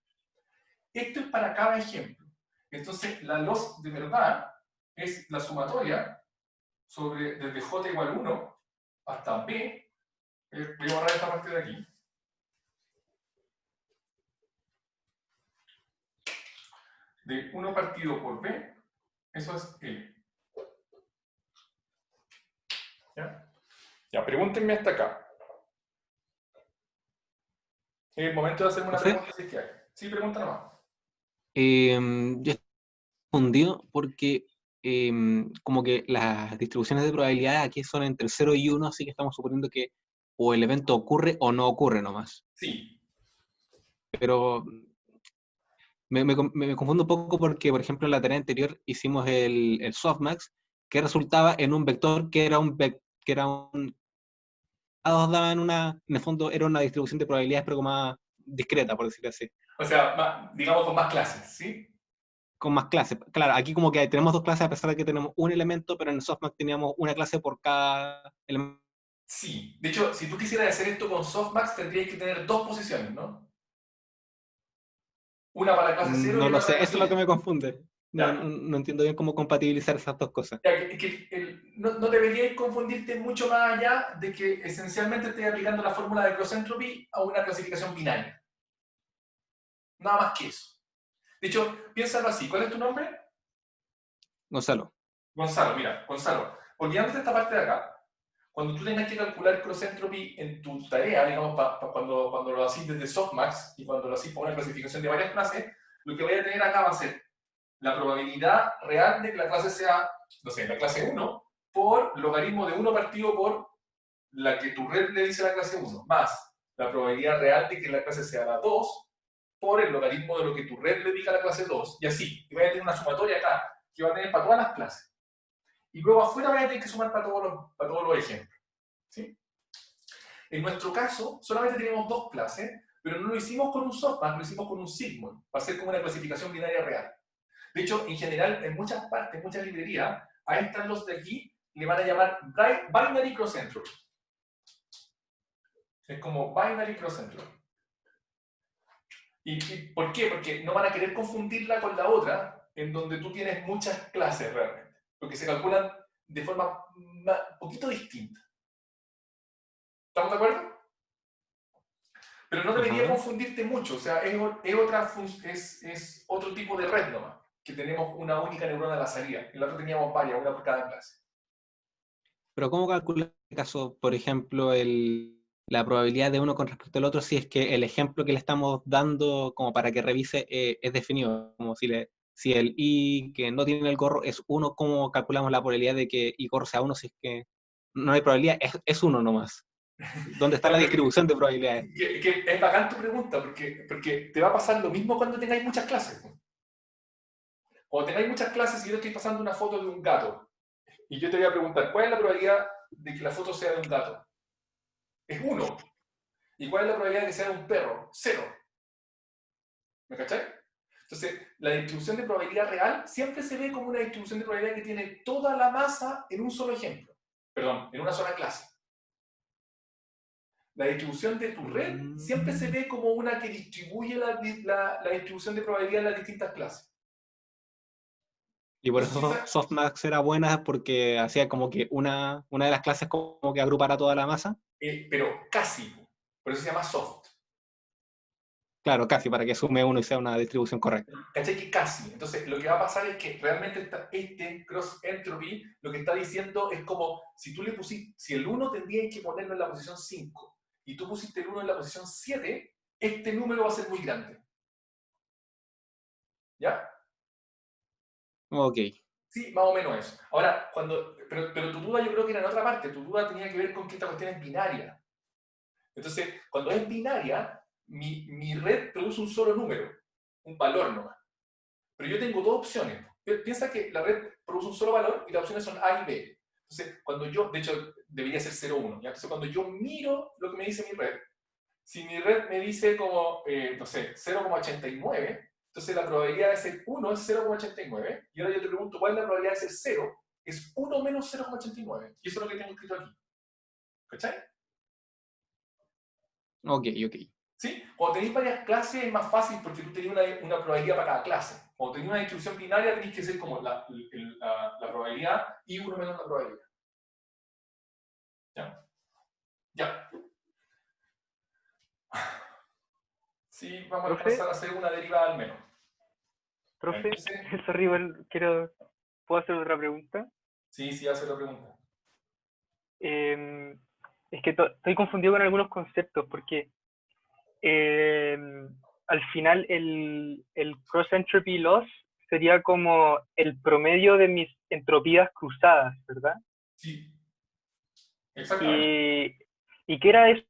Esto es para cada ejemplo. Entonces, la loss de verdad es la sumatoria sobre desde J igual a 1 hasta B. Voy a borrar esta parte de aquí. De 1 partido por B, eso es L. ¿Ya? Ya, pregúntenme hasta acá. Es el momento de hacerme una Profe, pregunta si es que hay. Sí, pregunta nomás. yo estoy confundido porque como que las distribuciones de probabilidad aquí son entre 0 y 1, así que estamos suponiendo que o el evento ocurre o no ocurre nomás. Sí. Pero me confundo un poco porque, por ejemplo, en la tarea anterior hicimos el softmax, que resultaba en un vector que era todos daban en el fondo era una distribución de probabilidades, pero más discreta, por decirlo así. O sea, digamos con más clases, ¿sí? Con más clases. Claro, aquí como que tenemos dos clases a pesar de que tenemos un elemento, pero en el softmax teníamos una clase por cada elemento. Sí. De hecho, si tú quisieras hacer esto con softmax, tendrías que tener dos posiciones, ¿no? Una para clase 0 y No lo otra para sé, eso clase es lo que 1. me confunde. No, no entiendo bien cómo compatibilizar esas dos cosas. Ya, no deberíais confundirte mucho más allá de que esencialmente estés aplicando la fórmula de cross entropy a una clasificación binaria. Nada más que eso. De hecho, piénsalo así. ¿Cuál es tu nombre? Gonzalo. Gonzalo, mira, Gonzalo, olvidándote esta parte de acá, cuando tú tengas que calcular cross entropy en tu tarea, digamos, cuando lo haces desde softmax y cuando lo haces para una clasificación de varias clases, lo que voy a tener acá va a ser la probabilidad real de que la clase sea, no sé, la clase 1, por logaritmo de 1 partido por la que tu red le dice a la clase 1, más la probabilidad real de que la clase sea la 2, por el logaritmo de lo que tu red le diga a la clase 2, y así. Y voy a tener una sumatoria acá, que va a tener para todas las clases. Y luego afuera voy a tener que sumar para todos los ejemplos. ¿Sí? En nuestro caso, solamente tenemos 2 clases, pero no lo hicimos con un softmax, lo hicimos con un sigmoid, para hacer como una clasificación binaria real. De hecho, en general, en muchas partes, en muchas librerías, a estas los de aquí le van a llamar binary cross entropy. Es como binary cross entropy. ¿Y por qué? Porque no van a querer confundirla con la otra, en donde tú tienes muchas clases realmente, porque se calculan de forma un poquito distinta. ¿Estamos de acuerdo? Pero no debería confundirte mucho, o sea, es otro tipo de red nomás, que tenemos una única neurona a la salida, en la otra teníamos varias, una por cada clase. Pero ¿cómo calcular en este caso, por ejemplo, la probabilidad de uno con respecto al otro si es que el ejemplo que le estamos dando como para que revise es definido? Como si el i que no tiene el gorro es 1, ¿cómo calculamos la probabilidad de que i gorro sea 1 si es que no hay probabilidad? Es 1 nomás. ¿Dónde está la distribución de probabilidades? Que es bacán tu pregunta, porque te va a pasar lo mismo cuando tengáis muchas clases. Cuando tengáis muchas clases y yo te estoy pasando una foto de un gato, y yo te voy a preguntar, ¿cuál es la probabilidad de que la foto sea de un gato? Es 1. ¿Y cuál es la probabilidad de que sea de un perro? 0. ¿Me cachai? Entonces, la distribución de probabilidad real siempre se ve como una distribución de probabilidad que tiene toda la masa en un solo ejemplo. Perdón, en una sola clase. La distribución de tu red siempre se ve como una que distribuye la distribución de probabilidad en las distintas clases. Y por eso softmax era buena porque hacía como que una de las clases como que agrupara toda la masa. Pero casi, por eso se llama soft. Claro, casi, para que sume 1 y sea una distribución correcta. ¿Cachai? Que casi. Entonces, lo que va a pasar es que realmente este cross entropy lo que está diciendo es como si tú le pusiste, si el 1 tendrías que ponerlo en la posición 5 y tú pusiste el 1 en la posición 7, este número va a ser muy grande. ¿Ya? Ok. Sí, más o menos eso. Ahora, pero tu duda yo creo que era en otra parte. Tu duda tenía que ver con que esta cuestión es binaria. Entonces, cuando es binaria, mi red produce un solo número, un valor nomás. Pero yo tengo 2 opciones. Piensa que la red produce un solo valor y las opciones son A y B. Entonces, cuando yo, de hecho, debería ser 0, 1. ¿Ya? Entonces, cuando yo miro lo que me dice mi red, si mi red me dice como, no sé, 0,89, entonces la probabilidad de ser 1 es 0,89. Y ahora yo te pregunto, ¿cuál es la probabilidad de ser 0? Es 1 menos 0,89. Y eso es lo que tengo escrito aquí. ¿Cachai? Ok. ¿Sí? Cuando tenéis varias clases es más fácil porque tú tenías una probabilidad para cada clase. Cuando tenéis una distribución binaria tenéis que ser como la probabilidad y 1 menos la probabilidad. ¿Ya? Ya. Sí, vamos a pasar a hacer una derivada al menos. Profe, Entonces, sorry, igual ¿puedo hacer otra pregunta? Sí, hace la pregunta. Es que estoy confundido con algunos conceptos, porque al final el cross entropy loss sería como el promedio de mis entropías cruzadas, ¿verdad? Sí, exactamente. ¿Y qué era eso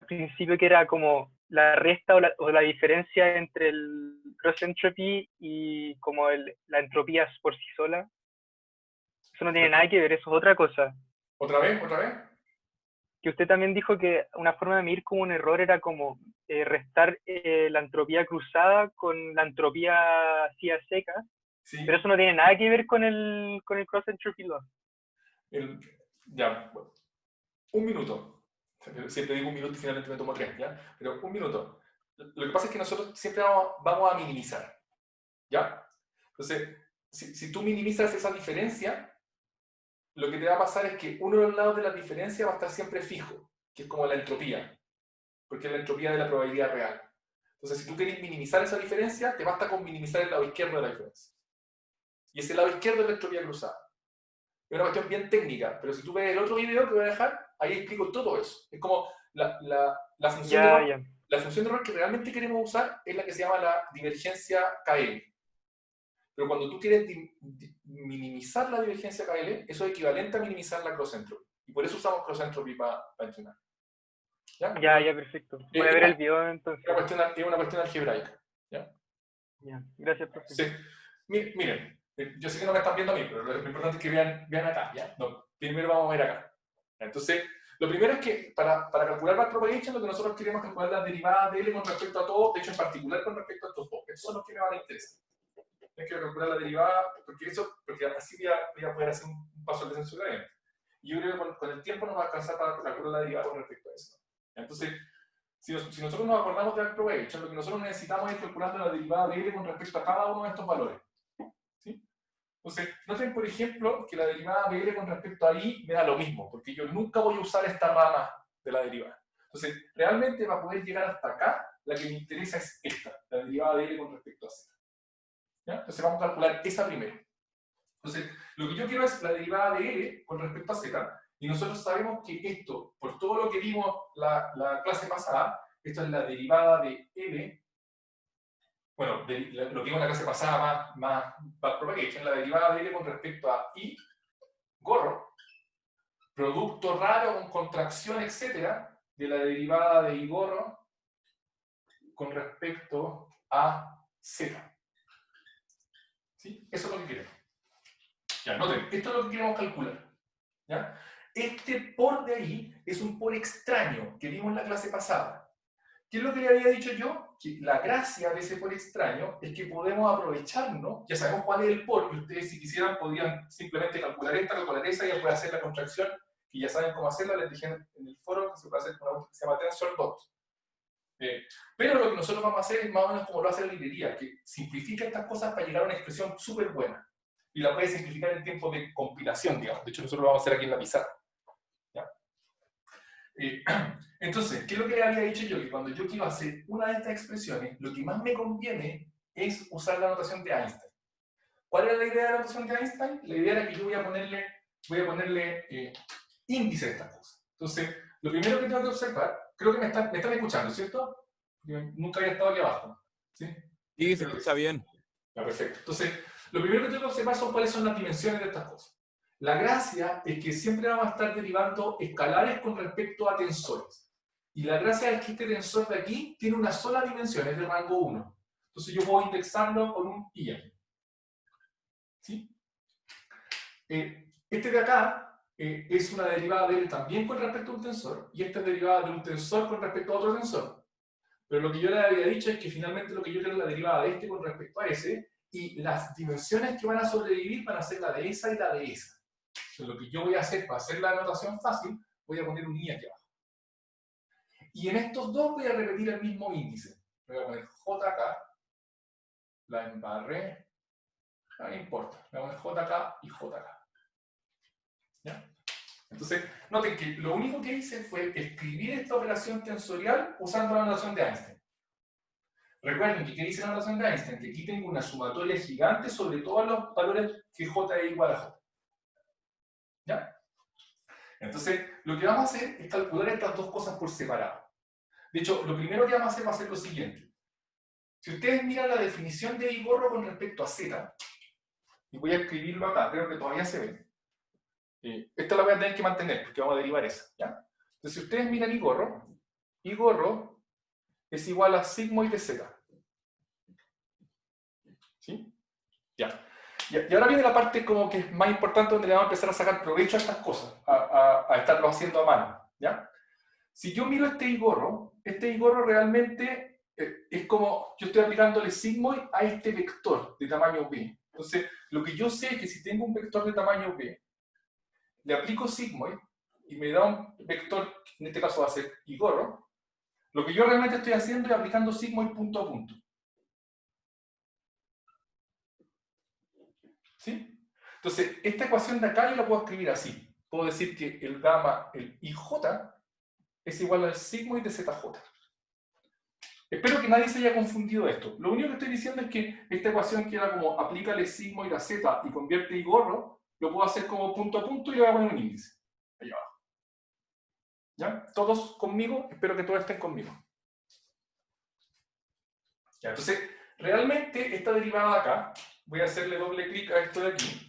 al principio, que era como la resta o la diferencia entre el cross entropy y como la entropía por sí sola? Eso no tiene nada que ver, eso es otra cosa. ¿Otra vez? Que usted también dijo que una forma de medir como un error era como restar la entropía cruzada con la entropía así a secas, Sí. pero eso no tiene nada que ver con el cross entropy loss. Ya, un minuto. Siempre digo un minuto y finalmente me tomo 3, ¿ya? Pero un minuto. Lo que pasa es que nosotros siempre vamos a minimizar, ¿ya? Entonces, si tú minimizas esa diferencia, lo que te va a pasar es que uno de los lados de la diferencia va a estar siempre fijo, que es como la entropía, porque es la entropía de la probabilidad real. Entonces, si tú quieres minimizar esa diferencia, te basta con minimizar el lado izquierdo de la diferencia. Y ese lado izquierdo es la entropía cruzada. Es una cuestión bien técnica, pero si tú ves el otro video que voy a dejar, ahí explico todo eso. Es como la función de error. La función de error que realmente queremos usar es la que se llama la divergencia KL. Pero cuando tú quieres minimizar la divergencia KL, eso es equivalente a minimizar la cross entropy. Y por eso usamos cross entropy para entrenar. ¿Ya? Ya, perfecto. Voy a ver el video entonces. Es una cuestión algebraica. ¿Ya? Ya, gracias, profe. Sí. Miren, yo sé que no me están viendo a mí, pero lo importante es que vean acá. ¿Ya? No, primero vamos a ver acá. Entonces, lo primero es que para calcular backpropagation, lo que nosotros queremos calcular es la derivada de L con respecto a todo, de hecho en particular con respecto a estos dos. Estos son los que me van a interesar. Hay que calcular la derivada, porque así voy a poder hacer un paso al descenso gradiente. Y yo creo que con el tiempo nos va a alcanzar para calcular la derivada con respecto a eso. Entonces, si nosotros nos acordamos de backpropagation, lo que nosotros necesitamos es calcular la derivada de L con respecto a cada uno de estos valores. ¿Sí? Entonces, noten, por ejemplo, que la derivada de L con respecto a I me da lo mismo, porque yo nunca voy a usar esta rama de la derivada. Entonces, realmente para poder llegar hasta acá, la que me interesa es esta, la derivada de L con respecto a Z. ¿Ya? Entonces vamos a calcular esa primero. Entonces, lo que yo quiero es la derivada de L con respecto a Z, y nosotros sabemos que esto, por todo lo que vimos la clase pasada, esto es la derivada de L, bueno, lo que vimos en la clase pasada más backpropagation, la derivada de L con respecto a I, gorro, producto raro con contracción, etcétera, de la derivada de I gorro con respecto a Z. ¿Sí? Eso es lo que queremos. Ya, noten, esto es lo que queremos calcular. ¿Ya? Este por de ahí es un por extraño que vimos en la clase pasada. ¿Qué es lo que le había dicho yo? Que la gracia de ese por extraño es que podemos aprovecharnos, ya sabemos cuál es el por, y ustedes si quisieran podrían simplemente calcular esta, calcular esa, y después hacer la contracción, y ya saben cómo hacerla, les dije en el foro que se puede hacer con una cosa que se llama tensor dot. Pero lo que nosotros vamos a hacer es más o menos como lo hace la librería, que simplifica estas cosas para llegar a una expresión súper buena. Y la puede simplificar en tiempo de compilación, digamos. De hecho, nosotros lo vamos a hacer aquí en la pizarra. ¿Ya? Entonces, ¿qué es lo que le había dicho yo? Que cuando yo quiero hacer una de estas expresiones, lo que más me conviene es usar la notación de Einstein. ¿Cuál era la idea de la notación de Einstein? La idea era que yo voy a ponerle índice a estas cosas. Entonces, lo primero que tengo que observar, creo que me están escuchando, ¿cierto? Nunca había estado aquí abajo. ¿Sí? Sí, se escucha bien. Ya, perfecto. Entonces, lo primero que tengo que observar son cuáles son las dimensiones de estas cosas. La gracia es que siempre vamos a estar derivando escalares con respecto a tensores. Y la gracia es que este tensor de aquí tiene una sola dimensión, es de rango 1. Entonces yo puedo indexarlo con un i. ¿Sí? Este de acá es una derivada de él también con respecto a un tensor, y esta es derivada de un tensor con respecto a otro tensor. Pero lo que yo le había dicho es que finalmente lo que yo quiero es la derivada de este con respecto a ese, y las dimensiones que van a sobrevivir van a ser la de esa y la de esa. Entonces, lo que yo voy a hacer para hacer la anotación fácil, voy a poner un i aquí abajo. Y en estos dos voy a repetir el mismo índice. Voy a poner j acá, la embarré, no me importa, voy a poner j acá y j acá. ¿Ya? Entonces, noten que lo único que hice fue escribir esta operación tensorial usando la notación de Einstein. Recuerden que ¿qué dice la notación de Einstein? Que aquí tengo una sumatoria gigante sobre todos los valores que j es igual a j. ¿Ya? Entonces, lo que vamos a hacer es calcular estas dos cosas por separado. De hecho, lo primero que vamos a hacer va a ser lo siguiente. Si ustedes miran la definición de I gorro con respecto a Z, y voy a escribirlo acá, creo que todavía se ve. Esta la voy a tener que mantener, porque vamos a derivar esa. ¿Ya? Entonces, si ustedes miran I gorro es igual a sigmoid de Z. ¿Sí? Ya. Y ahora viene la parte como que es más importante, donde le vamos a empezar a sacar provecho a estas cosas, a estarlo haciendo a mano. ¿Ya? Si yo miro este I gorro realmente es como yo estoy aplicándole sigmoid a este vector de tamaño b. Entonces, lo que yo sé es que si tengo un vector de tamaño b, le aplico sigmoid y me da un vector, en este caso va a ser I gorro, lo que yo realmente estoy haciendo es aplicando sigmoid punto a punto. ¿Sí? Entonces, esta ecuación de acá yo la puedo escribir así. Puedo decir que el gamma, el IJ, es igual al sigmoid de ZJ. Espero que nadie se haya confundido esto. Lo único que estoy diciendo es que esta ecuación que era como aplícale sigmoid a Z y convierte I gorro, lo puedo hacer como punto a punto y le voy a poner un índice. Ahí abajo. ¿Ya? ¿Todos conmigo? Espero que todos estén conmigo. Ya, entonces, realmente esta derivada de acá, voy a hacerle doble clic a esto de aquí.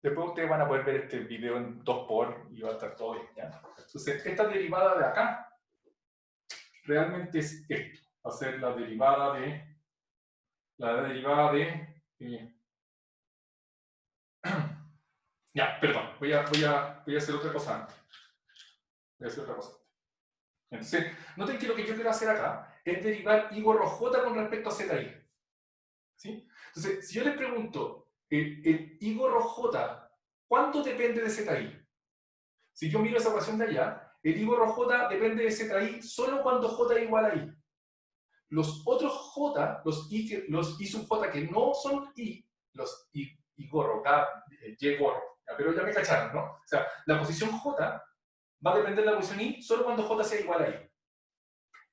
Después ustedes van a poder ver este video en 2x y va a estar todo bien, ¿ya? Entonces, esta derivada de acá realmente es esto. Va a ser la derivada de... Ya, perdón. Voy a hacer otra cosa antes. Entonces, noten que lo que yo quiero hacer acá es derivar I gorro J con respecto a ZI. ¿Sí? Entonces, si yo les pregunto, el I gorro J, ¿cuánto depende de ZI? Si yo miro esa ecuación de allá, el I gorro J depende de ZI solo cuando J es igual a I. Los otros J, los I sub J que no son I, los I gorro, Y gorro, pero ya me cacharon, ¿no? O sea, la posición J va a depender de la posición I solo cuando J sea igual a I.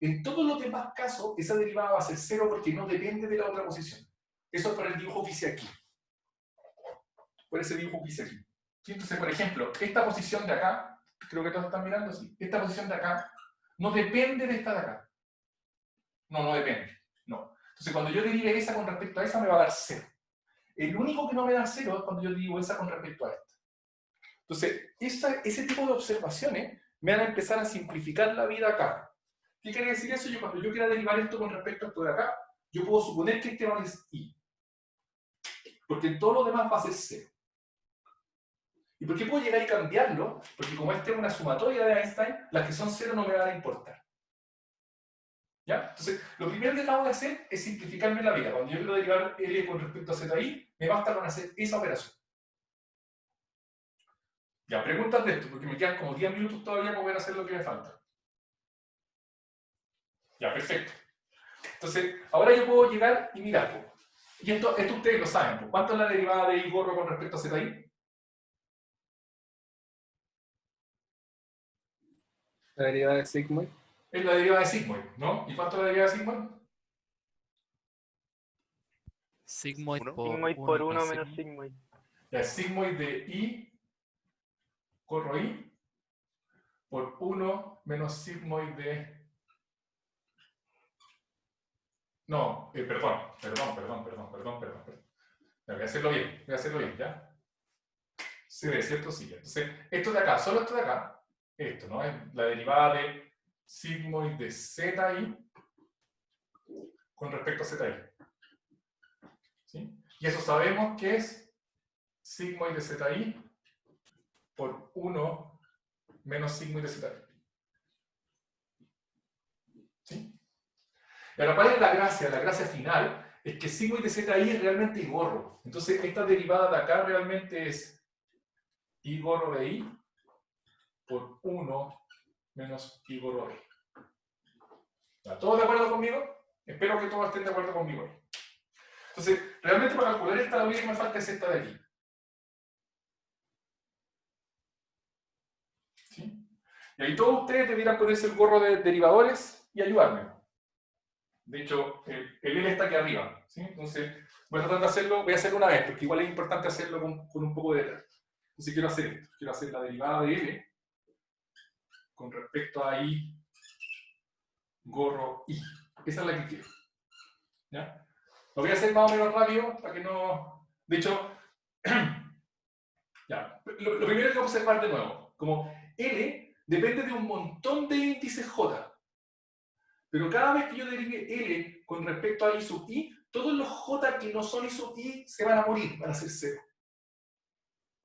En todos los demás casos, esa derivada va a ser 0 porque no depende de la otra posición. Eso es por el dibujo que hice aquí. Por ese dibujo que hice aquí. Entonces, por ejemplo, esta posición de acá, creo que todos están mirando así, esta posición de acá no depende de esta de acá. No depende. No. Entonces, cuando yo derive esa con respecto a esa, me va a dar 0. El único que no me da 0 es cuando yo derivo esa con respecto a esta. Entonces, ese tipo de observaciones me van a empezar a simplificar la vida acá. ¿Qué quiere decir eso? Cuando yo quiera derivar esto con respecto a esto de acá, yo puedo suponer que este valor es I. Porque en todo lo demás va a ser 0. ¿Y por qué puedo llegar y cambiarlo? Porque como esta es una sumatoria de Einstein, las que son 0 no me van a importar. ¿Ya? Entonces, lo primero que acabo de hacer es simplificarme la vida. Cuando yo quiero derivar L con respecto a ZI, me basta con hacer esa operación. Ya, preguntas de esto, porque me quedan como 10 minutos todavía para poder hacer lo que me falta. Ya, perfecto. Entonces, ahora yo puedo llegar y mirar. Y esto ustedes lo saben. ¿Cuánto es la derivada de I gorro con respecto a ZI? La derivada de sigmoid. Es la derivada de sigmoid, ¿no? ¿Y cuánto es la derivada de sigmoid? Sigmoid Sigmoid por 1 menos sigmoid. Ya, es sigmoid de I gorro I por 1 menos sigmoid de... No, perdón. Voy a hacerlo bien, ¿ya? Se ve, ¿cierto? Sí. Entonces, esto de acá, solo esto de acá, esto, ¿no? Es la derivada de sigmoid de ZI con respecto a ZI. ¿Sí? Y eso sabemos que es sigmoid de ZI por 1 menos sigmoid de ZI. ¿Sí? Y ahora, ¿cuál es la gracia? La gracia final es que sigmoid de ZI es realmente I gorro. Entonces, esta derivada de acá realmente es I gorro de I por 1 menos I gorro de I. ¿Está todos de acuerdo conmigo? Espero que todos estén de acuerdo conmigo. Entonces, realmente para calcular esta, la única que me falta es esta de aquí. ¿Sí? Y ahí todos ustedes debieran ponerse el gorro de derivadores y ayudarme. De hecho, el L está aquí arriba. ¿Sí? Entonces, voy a tratar de hacerlo, voy a hacerlo una vez, porque igual es importante hacerlo con un poco de letra. Entonces quiero hacer esto. Quiero hacer la derivada de L con respecto a I gorro I. Esa es la que quiero. ¿Ya? Lo voy a hacer más o menos rápido para que no... De hecho, ya. Lo primero que observar de nuevo, como L depende de un montón de índices J. Pero cada vez que yo derive L con respecto a I sub I, todos los J que no son I sub I se van a morir, van a ser 0.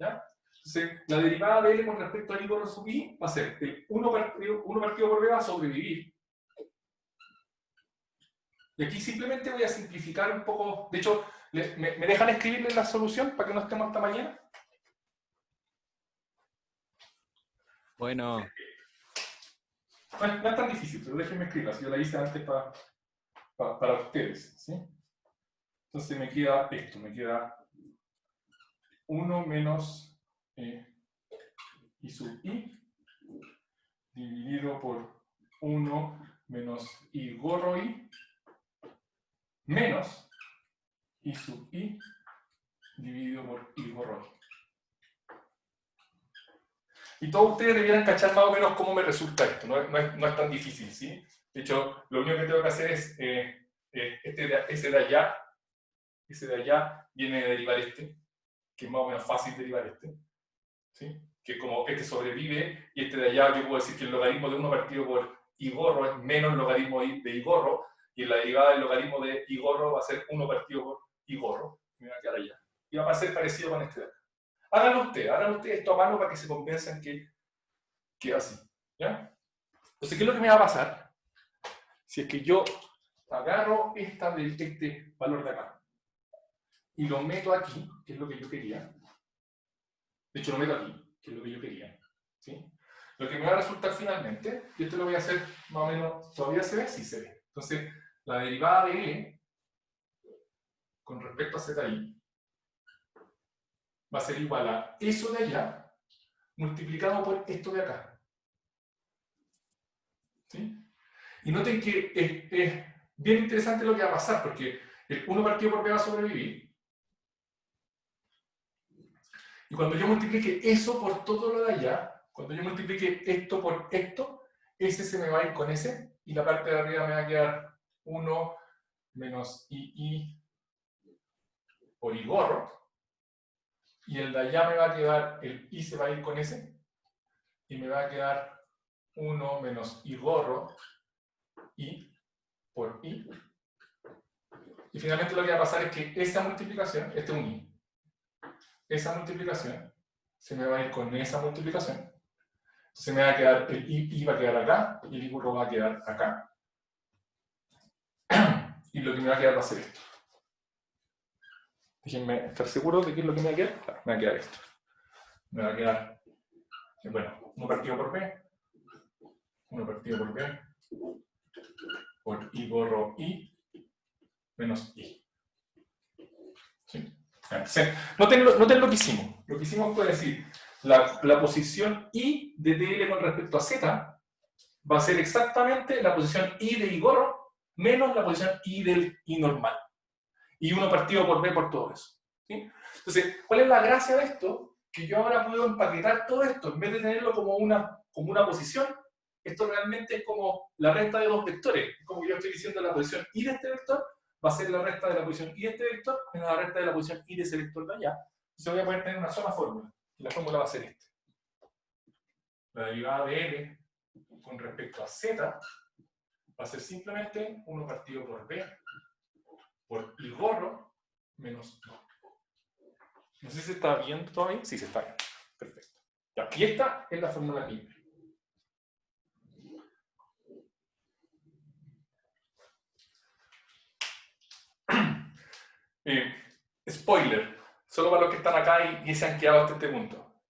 ¿Ya? Entonces, la derivada de L con respecto a I gorro sub I va a ser el 1 partido por B va a sobrevivir. Y aquí simplemente voy a simplificar un poco. De hecho, ¿me dejan escribirles la solución para que no estemos hasta mañana? Bueno. No es tan difícil, pero déjenme escribirla. Si yo la hice antes para ustedes. ¿Sí? Entonces me queda esto, me queda 1 menos I sub I dividido por 1 menos I gorro I menos I sub I dividido por I gorro I. Y todos ustedes debieran cachar más o menos cómo me resulta esto, no es tan difícil, ¿sí? De hecho, lo único que tengo que hacer es, ese de allá viene de derivar este, que es más o menos fácil derivar este, ¿sí? Que es como este sobrevive, y este de allá yo puedo decir que el logaritmo de 1 partido por I gorro es menos el logaritmo de I gorro, y en la derivada del logaritmo de I gorro va a ser 1 partido por I gorro, y me va a quedar allá. Y va a ser parecido con este de acá. Háganlo ustedes esto a mano para que se convenzan que es así, ¿ya? Entonces, ¿qué es lo que me va a pasar? Si es que yo agarro este valor de acá y lo meto aquí, que es lo que yo quería. De hecho, lo meto aquí, que es lo que yo quería, ¿sí? Lo que me va a resultar finalmente, y esto lo voy a hacer más o menos, ¿todavía se ve? Sí se ve. Entonces, la derivada de L con respecto a ZI va a ser igual a eso de allá multiplicado por esto de acá. ¿Sí? Y noten que es bien interesante lo que va a pasar, porque el 1 partido por B va a sobrevivir. Y cuando yo multiplique eso por todo lo de allá, cuando yo multiplique esto por esto, ese se me va a ir con ese, y la parte de arriba me va a quedar 1 menos II por I gorro, y el de allá me va a quedar, el I se va a ir con ese, y me va a quedar 1 menos I gorro, I por I. Y finalmente lo que va a pasar es que esa multiplicación, este es un I, esa multiplicación se me va a ir con esa multiplicación. Entonces me va a quedar, el I va a quedar acá, y el I gorro va a quedar acá. Y lo que me va a quedar va a ser esto. Déjenme estar seguro de qué es lo que me va a quedar. Claro, me va a quedar esto. Me va a quedar, bueno, 1 partido por B, 1 partido por B, por I gorro I, menos I. ¿Sí? Noten lo que hicimos. Lo que hicimos fue decir, la posición I de DL con respecto a Z va a ser exactamente la posición I de I gorro menos la posición I del I normal. Y 1 partido por B por todo eso. ¿Sí? Entonces, ¿cuál es la gracia de esto? Que yo ahora puedo empaquetar todo esto, en vez de tenerlo como una posición, esto realmente es como la resta de 2 vectores. Como yo estoy diciendo, la posición I de este vector va a ser la resta de la posición I de este vector menos la resta de la posición I de ese vector de allá. Entonces voy a poder tener una sola fórmula. Y la fórmula va a ser esta. La derivada de L con respecto a Z va a ser simplemente 1 partido por B por I gorro menos I. No sé si se está viendo todavía. Sí, se está viendo. Perfecto. Ya. Y esta es la fórmula libre. Spoiler, solo para los que están acá y se han quedado hasta este punto.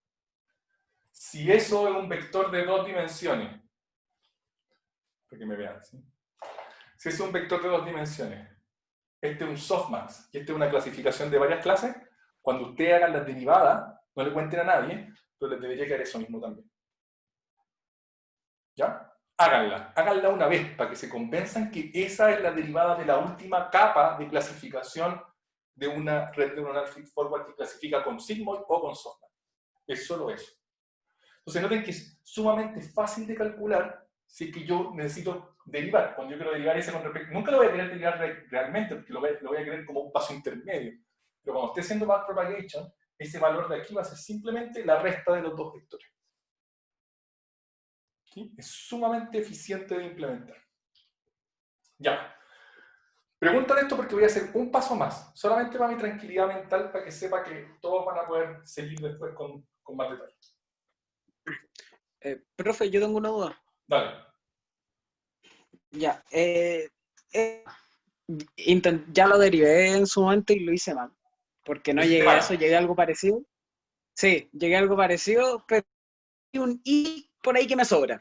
Si eso es un vector de 2 dimensiones, para que me vean, ¿sí? Si eso es un vector de 2 dimensiones, este es un softmax y este es una clasificación de varias clases, cuando ustedes hagan las derivadas, no le cuenten a nadie, pero les debería quedar eso mismo también. ¿Ya? Háganla una vez para que se convenzan que esa es la derivada de la última capa de clasificación de una red neuronal feedforward que clasifica con sigmoid o con softmax. Es solo eso. Entonces noten que es sumamente fácil de calcular si es que yo necesito derivar. Cuando yo quiero derivar ese con respecto, nunca lo voy a querer derivar realmente, porque lo voy a querer como un paso intermedio. Pero cuando esté haciendo backpropagation, ese valor de aquí va a ser simplemente la resta de los 2 vectores. ¿Sí? Es sumamente eficiente de implementar. Ya. Preguntan esto porque voy a hacer un paso más, solamente para mi tranquilidad mental, para que sepa que todos van a poder seguir después con más detalle. Profe, yo tengo una duda. Dale. Ya, ya lo derivé en su momento y lo hice mal, porque no llegué a eso, llegué a algo parecido. Sí, llegué a algo parecido, pero hay un I por ahí que me sobra.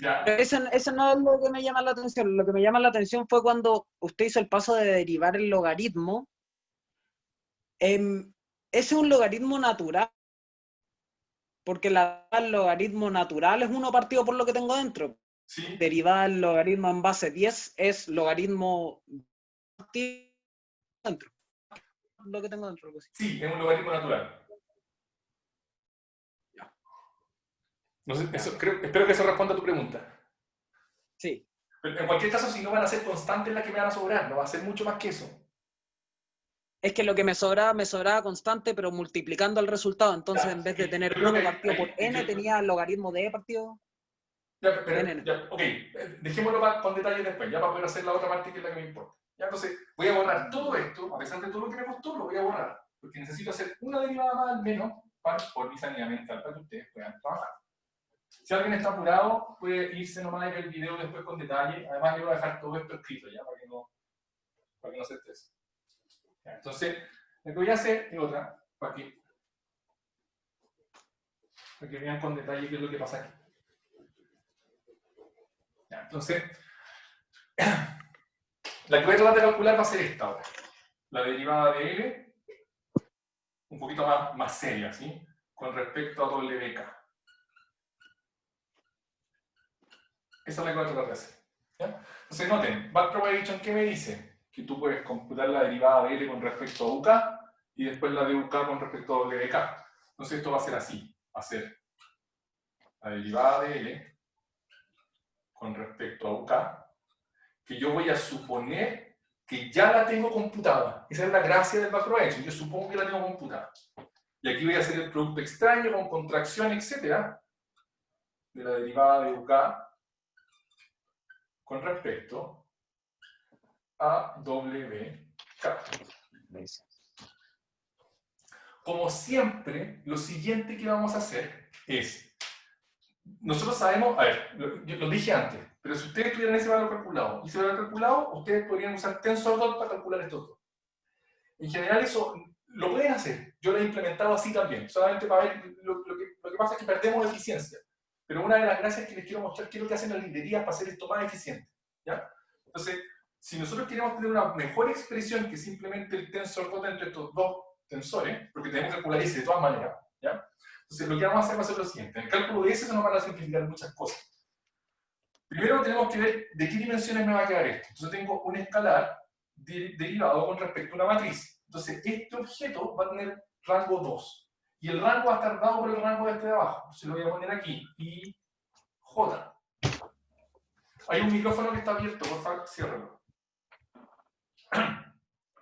Ya. Pero eso no es lo que me llama la atención. Lo que me llama la atención fue cuando usted hizo el paso de derivar el logaritmo ese es un logaritmo natural, porque el logaritmo natural es 1 partido por lo que tengo dentro. Sí. Derivada del logaritmo en base 10 es logaritmo partido dentro. Lo que tengo dentro. Sí, es un logaritmo natural. No sé, espero que eso responda a tu pregunta. Sí. Pero en cualquier caso, si no van a ser constantes las que me van a sobrar, no va a ser mucho más que eso. Es que lo que me sobraba constante, pero multiplicando el resultado. Entonces, Ya, en vez de tener yo creo 1 que partido por n, tenía el logaritmo de e partido. Ya, pero, n. ya, ok, dejémoslo con detalles después, ya para poder hacer la otra parte que es la que me importa. Ya, entonces, voy a borrar todo esto, a pesar de todo lo que me costó, lo voy a borrar, porque necesito hacer una derivada más al menos por mi sanidad mental, para que ustedes puedan trabajar. Si alguien está apurado, puede irse nomás a ver el video después con detalle. Además, yo voy a dejar todo esto escrito ya, para que no se estrese. Ya, entonces, lo que voy a hacer es otra, para que vean con detalle qué es lo que pasa aquí. Ya, entonces, la que voy a tratar de calcular va a ser esta ahora. La derivada de L, un poquito más seria, ¿sí? Con respecto a WK. Esa es la que voy a tratar de hacer. ¿Ya? Entonces, noten, backpropagation, ¿qué me dice? Que tú puedes computar la derivada de L con respecto a UK y después la de UK con respecto a WK. Entonces, esto va a ser así. Va a ser la derivada de L con respecto a UK, que yo voy a suponer que ya la tengo computada. Esa es la gracia del backpropagation. Yo supongo que la tengo computada. Y aquí voy a hacer el producto extraño con contracción, etcétera, de la derivada de UK con respecto a WK. Como siempre, lo siguiente que vamos a hacer es, nosotros sabemos, a ver, yo lo dije antes, pero si ustedes tuvieran ese valor calculado y ese valor calculado, ustedes podrían usar TensorDot para calcular estos dos. En general eso lo pueden hacer, yo lo he implementado así también, solamente para ver lo que pasa es que perdemos eficiencia. Pero una de las gracias que les quiero mostrar, quiero que hacen las librerías para hacer esto más eficiente. ¿Ya? Entonces, si nosotros queremos tener una mejor expresión que simplemente el TensorDot entre estos dos tensores, porque tenemos que calcular ese de todas maneras, ¿ya? Entonces, lo que vamos a hacer va a ser lo siguiente. En el cálculo de ese se nos van a simplificar muchas cosas. Primero tenemos que ver de qué dimensiones me va a quedar esto. Entonces, tengo un escalar derivado con respecto a una matriz. Entonces, este objeto va a tener rango 2. Y el rango va a estar dado por el rango de este de abajo. Entonces, lo voy a poner aquí. Y J. Hay un micrófono que está abierto, por favor, ciérralo.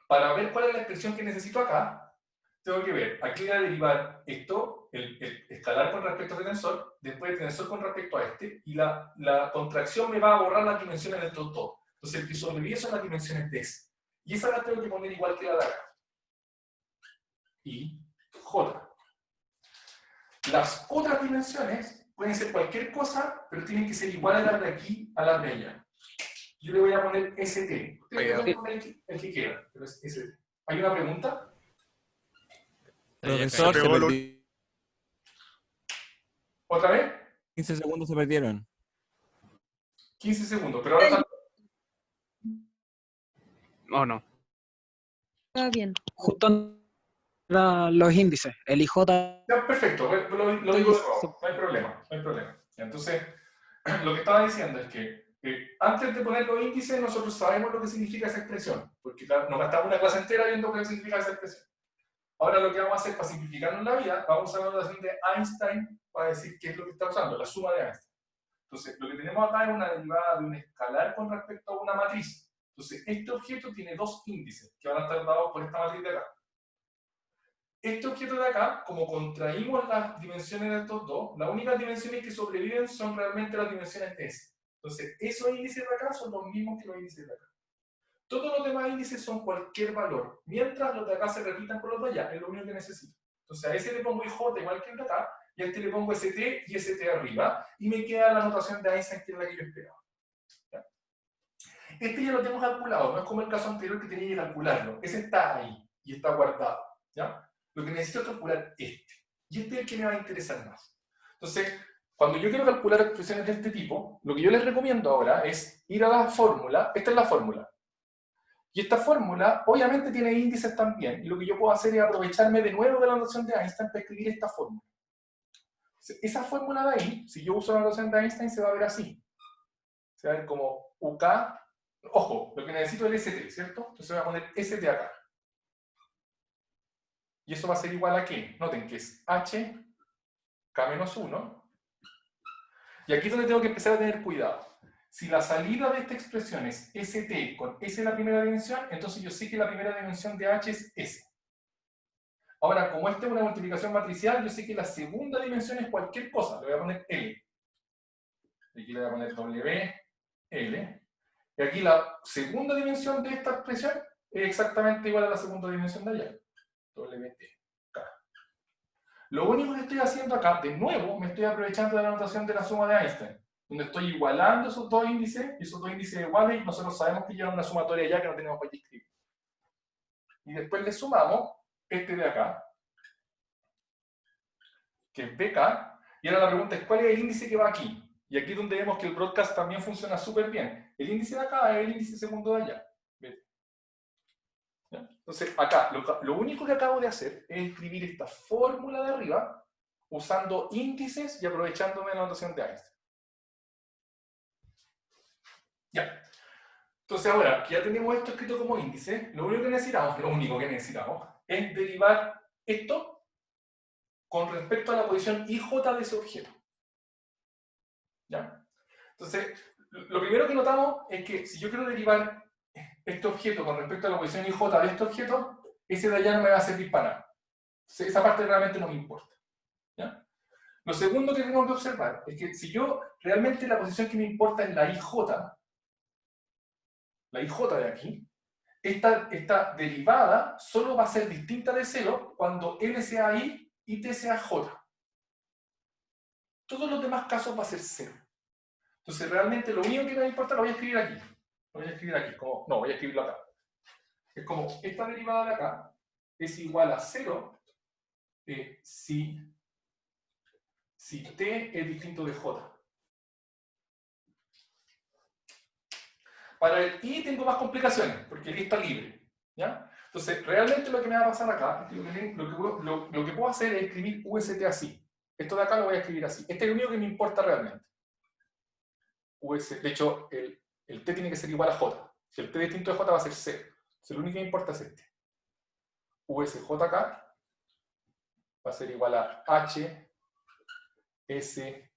Para ver cuál es la expresión que necesito acá, tengo que ver, aquí voy a derivar esto, el escalar con respecto a este tensor, después el tensor con respecto a este, y la contracción me va a borrar las dimensiones de estos dos. Entonces, el que sobrevive son las dimensiones de ese. Y esa la tengo que poner igual que la de acá. Y J. Las otras dimensiones pueden ser cualquier cosa, pero tienen que ser igual a las de aquí a las de allá. Yo le voy a poner ST. Ustedes pueden poner el que quieran, pero es ST. ¿Hay una pregunta? Profesor, se perdió. ¿Otra vez? 15 segundos se perdieron. 15 segundos, pero ahora está... ¿O no? Está bien. Justo los índices, el IJ. Ya, perfecto, lo digo de nuevo, no hay problema, no hay problema. Entonces, lo que estaba diciendo es que antes de poner los índices, nosotros sabemos lo que significa esa expresión, porque nos gastamos una clase entera viendo qué significa esa expresión. Ahora lo que vamos a hacer para simplificarnos la vida, vamos a usar la notación de Einstein para decir qué es lo que está usando, la suma de Einstein. Entonces, lo que tenemos acá es una derivada de un escalar con respecto a una matriz. Entonces, este objeto tiene dos índices que van a estar dados por esta matriz de acá. Este objeto de acá, como contraímos las dimensiones de estos dos, las únicas dimensiones que sobreviven son realmente las dimensiones de ese. Entonces, esos índices de acá son los mismos que los índices de acá. Todos los demás índices son cualquier valor, mientras los de acá se repitan con los de allá, es lo único que necesito. Entonces, a ese le pongo IJ igual que el de acá, y a este le pongo ST y ST arriba, y me queda la notación de Einstein, que es la que yo esperaba. ¿Ya? Este ya lo tengo calculado, no es como el caso anterior que tenía que calcularlo. Ese está ahí, y está guardado. ¿Ya? Lo que necesito es calcular este. Y este es el que me va a interesar más. Entonces, cuando yo quiero calcular expresiones de este tipo, lo que yo les recomiendo ahora es ir a la fórmula. Esta es la fórmula. Y esta fórmula obviamente tiene índices también, y lo que yo puedo hacer es aprovecharme de nuevo de la notación de Einstein para escribir esta fórmula. Esa fórmula de ahí, si yo uso la notación de Einstein, se va a ver así. Se va a ver como UK, ojo, lo que necesito es el ST, ¿cierto? Entonces voy a poner ST acá. Y eso va a ser igual a ¿qué? Noten que es H, K menos 1. Y aquí es donde tengo que empezar a tener cuidado. Si la salida de esta expresión es ST con S en la primera dimensión, entonces yo sé que la primera dimensión de H es S. Ahora, como esta es una multiplicación matricial, yo sé que la segunda dimensión es cualquier cosa. Le voy a poner L. Y aquí le voy a poner W, L. Y aquí la segunda dimensión de esta expresión es exactamente igual a la segunda dimensión de allá. WT, K. Lo único que estoy haciendo acá, de nuevo, me estoy aprovechando de la notación de la suma de Einstein, donde estoy igualando esos dos índices, y esos dos índices iguales, y nosotros sabemos que llevan una sumatoria ya que no tenemos para qué escribir. Y después le sumamos este de acá, que es BK, y ahora la pregunta es, ¿cuál es el índice que va aquí? Y aquí es donde vemos que el broadcast también funciona súper bien. El índice de acá es el índice segundo de allá. ¿Ya? Entonces, acá, lo único que acabo de hacer es escribir esta fórmula de arriba, usando índices y aprovechándome de la notación de Einstein. Ya. Entonces ahora, que ya tenemos esto escrito como índice, lo único que necesitamos es derivar esto con respecto a la posición IJ de ese objeto. ¿Ya? Entonces, lo primero que notamos es que si yo quiero derivar este objeto con respecto a la posición IJ de este objeto, ese de allá no me va a servir para nada. Esa parte realmente no me importa. ¿Ya? Lo segundo que tengo que observar es que si yo realmente la posición que me importa es la IJ de aquí, esta derivada solo va a ser distinta de 0 cuando L sea I y T sea J. Todos los demás casos va a ser 0. Entonces realmente lo único que me importa lo voy a escribir aquí. Lo voy a escribir aquí, no, voy a escribirlo acá. Es como esta derivada de acá es igual a 0 si T es distinto de J. Para el I tengo más complicaciones, porque el I está libre. ¿Ya? Entonces, realmente lo que me va a pasar acá, es que lo que puedo hacer es escribir UST así. Esto de acá lo voy a escribir así. Este es lo único que me importa realmente. De hecho, el T tiene que ser igual a J. Si el T distinto de J va a ser 0. Entonces, lo único que me importa es este. USJK va a ser igual a H, S,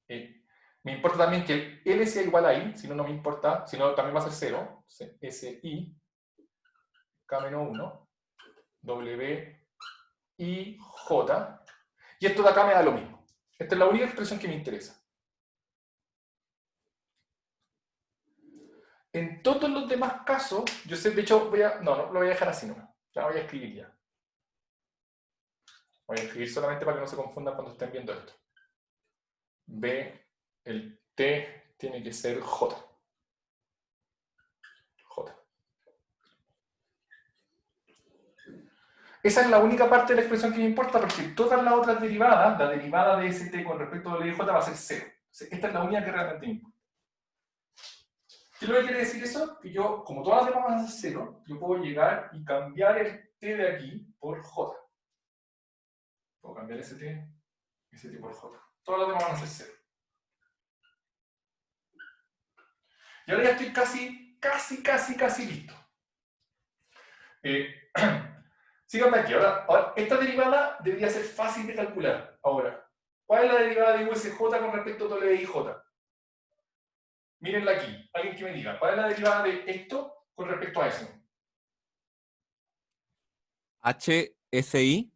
E. Me importa también que el L sea igual a I, si no, no me importa, si no, también va a ser 0. SI, K-1, W, I, J. Y esto de acá me da lo mismo. Esta es la única expresión que me interesa. En todos los demás casos, yo sé, de hecho, no, lo voy a dejar así, no. La voy a escribir ya. Voy a escribir solamente para que no se confundan cuando estén viendo esto. B, el T tiene que ser J. J. Esa es la única parte de la expresión que me importa porque todas las otras derivadas, la derivada de ST con respecto a WJ va a ser 0. Esta es la única que realmente me importa. ¿Qué es lo que quiere decir eso? Que yo, como todas las demás van a ser 0, yo puedo llegar y cambiar el T de aquí por J. Puedo cambiar ST por J. Todas las demás van a ser 0. Y ahora ya estoy casi listo. Síganme aquí. Ahora, esta derivada debería ser fácil de calcular. Ahora, ¿cuál es la derivada de USJ con respecto a WIJ? Mírenla aquí. Alguien que me diga, ¿cuál es la derivada de esto con respecto a eso? HSI.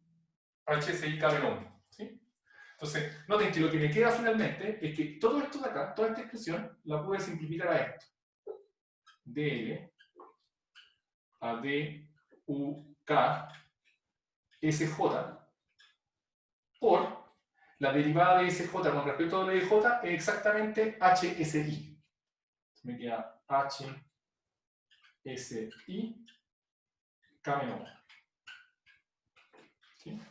HSI K-1. ¿Sí? Entonces, noten que lo que me queda finalmente es que todo esto de acá, toda esta expresión, la pude simplificar a esto. DL a D, U, K, SJ por la derivada de SJ con respecto a WJ es exactamente HSI. Me queda HSI K-1. ¿Sí?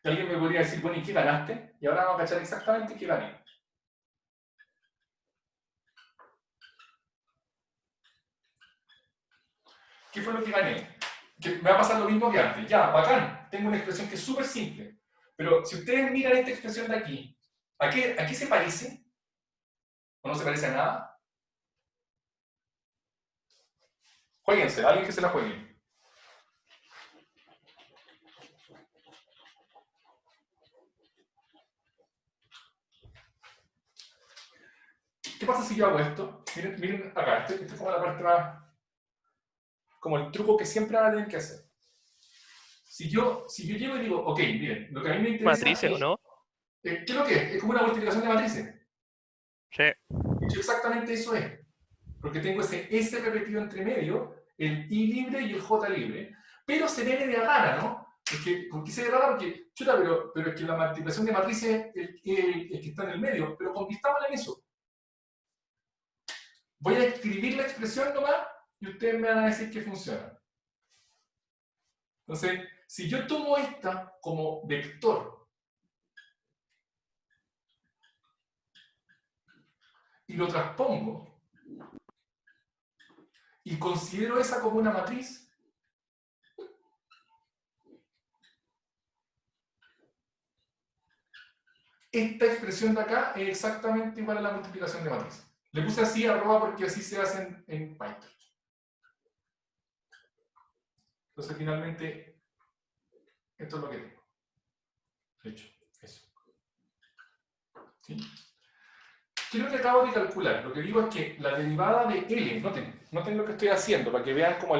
Y alguien me podría decir, bueno, ¿y qué ganaste? Y ahora vamos a cachar exactamente qué gané. ¿Qué fue lo que gané? Que me va a pasar lo mismo que antes. Ya, bacán, tengo una expresión que es súper simple. Pero si ustedes miran esta expresión de aquí, ¿a qué se parece? ¿O no se parece a nada? Jueguense, alguien que se la juegue. ¿Qué pasa si yo hago esto? Miren, miren acá, esto es como la parte más... como el truco que siempre van a tener que hacer. Si yo llego y digo, ok, miren, lo que a mí me interesa Matrices, ¿o no? ¿qué es lo que es? Es como una multiplicación de matrices. Sí. De hecho, exactamente eso es. Porque tengo ese S repetido entre medio, el I libre y el J libre. Pero se ve de gana, ¿no? ¿Por qué se ve de gana? Porque, chuta, pero es que la multiplicación de matrices es el que está en el medio. Pero convirtámosla en eso. Voy a escribir la expresión nomás y ustedes me van a decir que funciona. Entonces, si yo tomo esta como vector y lo transpongo y considero esa como una matriz, esta expresión de acá es exactamente igual a la multiplicación de matriz. Le puse así arroba porque así se hace en Python. Entonces, finalmente, esto es lo que tengo. De hecho, eso. ¿Sí? ¿Qué es lo que acabo de calcular? Lo que digo es que la derivada de L, noten lo que estoy haciendo, para que vean como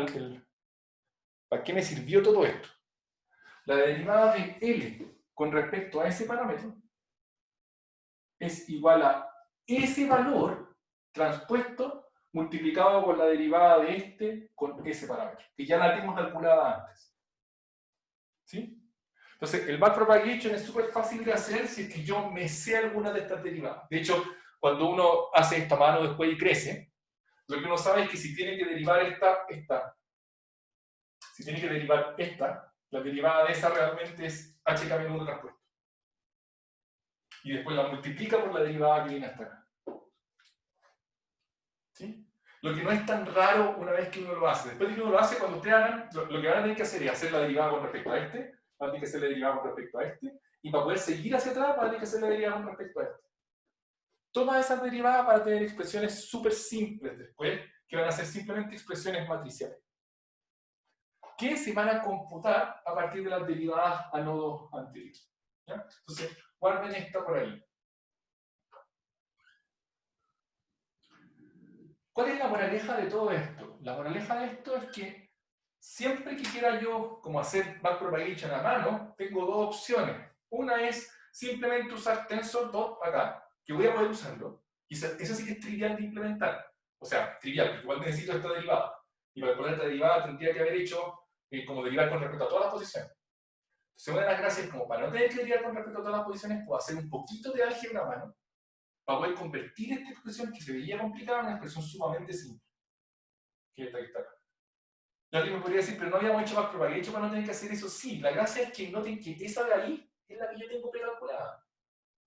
para qué me sirvió todo esto. La derivada de L con respecto a ese parámetro es igual a ese valor transpuesto multiplicado por la derivada de este con ese parámetro, que ya la tenemos calculada antes. ¿Sí? Entonces, el backpropagation es súper fácil de hacer si es que yo me sé alguna de estas derivadas. De hecho, cuando uno hace esta mano después y crece, lo que uno sabe es que si tiene que derivar la derivada de esa realmente es HK-1 transpuesto. Y después la multiplica por la derivada que viene hasta acá. ¿Sí? Lo que no es tan raro una vez que uno lo hace. Después de que uno lo hace, cuando ustedes hagan, lo que van a tener que hacer es hacer la derivada con respecto a este, van a tener que hacer la derivada con respecto a este, y para poder seguir hacia atrás, van a tener que hacer la derivada con respecto a este. Todas esas derivadas van a tener expresiones súper simples después, que van a ser simplemente expresiones matriciales, que se van a computar a partir de las derivadas a nodos anteriores. ¿Ya? Entonces, guarden esta por ahí. ¿Cuál es la moraleja de todo esto? La moraleja de esto es que siempre que quiera yo como hacer backpropagation a mano, tengo dos opciones. Una es simplemente usar TensorDot acá, que voy a poder usarlo, y eso sí que es trivial de implementar. O sea, trivial, porque igual necesito esta derivada. Y para poner esta derivada tendría que haber hecho como derivar con respecto a todas las posiciones. Entonces, una de las gracias es como para no tener que derivar con respecto a todas las posiciones, puedo hacer un poquito de álgebra a mano, para poder convertir esta expresión que se veía complicada en una expresión sumamente simple. Que está acá. Y alguien me podría decir, pero no habíamos hecho backpropagation para no tener que hacer eso. Sí, la gracia es que noten que esa de ahí es la que yo tengo precalculada.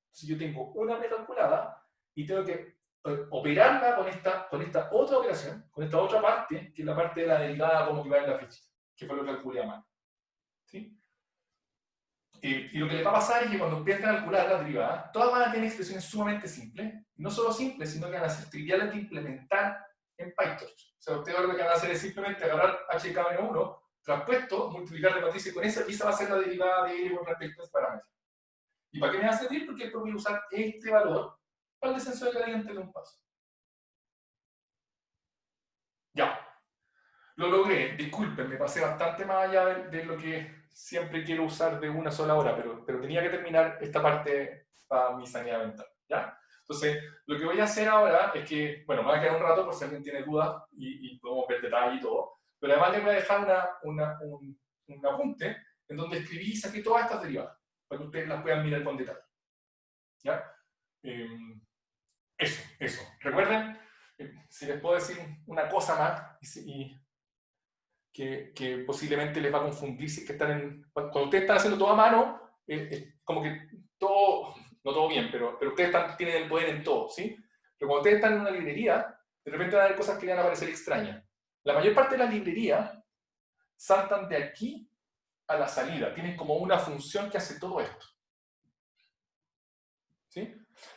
Entonces yo tengo una precalculada y tengo que operarla con esta otra operación, con esta otra parte, que es la parte de la derivada como que va en la flechita, que fue lo que calculé a mano. ¿Sí? Y lo que le va a pasar es que cuando empiezan a calcular las derivadas, todas van a tener expresiones sumamente simples, y no solo simples, sino que van a ser triviales de implementar en PyTorch. O sea, ustedes lo que van a hacer es simplemente agarrar HK-1, transpuesto, multiplicar la matriz con esa, y esa va a ser la derivada de L con respecto a ese parámetro. ¿Y para qué me va a servir? Porque después voy a usar este valor para el descenso de gradiente de un paso. Ya. Lo logré. Disculpen, me pasé bastante más allá de lo que siempre quiero usar de una sola hora, pero tenía que terminar esta parte para mi sanidad mental. ¿Ya? Entonces, lo que voy a hacer ahora es que, bueno, me voy a quedar un rato por si alguien tiene dudas y podemos ver detalle y todo, pero además les voy a dejar un apunte en donde escribí y saqué todas estas derivadas, para que ustedes las puedan mirar con detalle. ¿Ya? Eso. Recuerden, si les puedo decir una cosa más, que posiblemente les va a confundir si es que están cuando ustedes están haciendo todo a mano, como que todo, no todo bien, pero ustedes tienen el poder en todo, ¿sí? Pero cuando ustedes están en una librería, de repente van a haber cosas que les van a parecer extrañas. La mayor parte de las librerías saltan de aquí a la salida. Tienen como una función que hace todo esto. ¿Sí?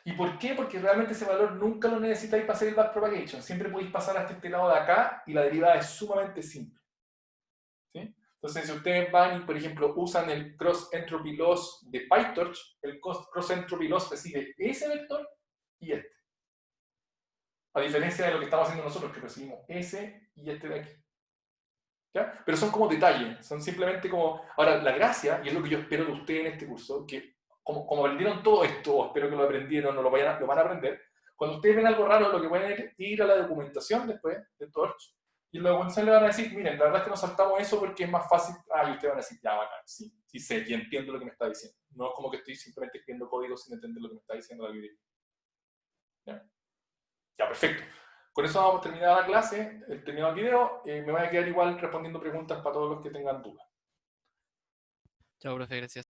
¿Y por qué? Porque realmente ese valor nunca lo necesitáis para hacer el backpropagation. Siempre podéis pasar hasta este lado de acá y la derivada es sumamente simple. ¿Sí? Entonces, si ustedes van y, por ejemplo, usan el cross entropy loss de PyTorch, el cross entropy loss recibe ese vector y este. A diferencia de lo que estamos haciendo nosotros, que recibimos ese y este de aquí. ¿Ya? Pero son como detalles, son simplemente como... Ahora, la gracia, y es lo que yo espero de ustedes en este curso, que como aprendieron todo esto, o espero que lo aprendieron o lo van a aprender, cuando ustedes ven algo raro, lo que pueden es ir a la documentación después de Torch, y en la documentación le van a decir, miren, la verdad es que nos saltamos eso porque es más fácil, y ustedes van a decir, ya, bacán, sí sé, y entiendo lo que me está diciendo. No es como que estoy simplemente escribiendo código sin entender lo que me está diciendo la librería. Ya, perfecto. Con eso vamos a terminar la clase, terminado el video, me voy a quedar igual respondiendo preguntas para todos los que tengan dudas. Chao, profe, gracias.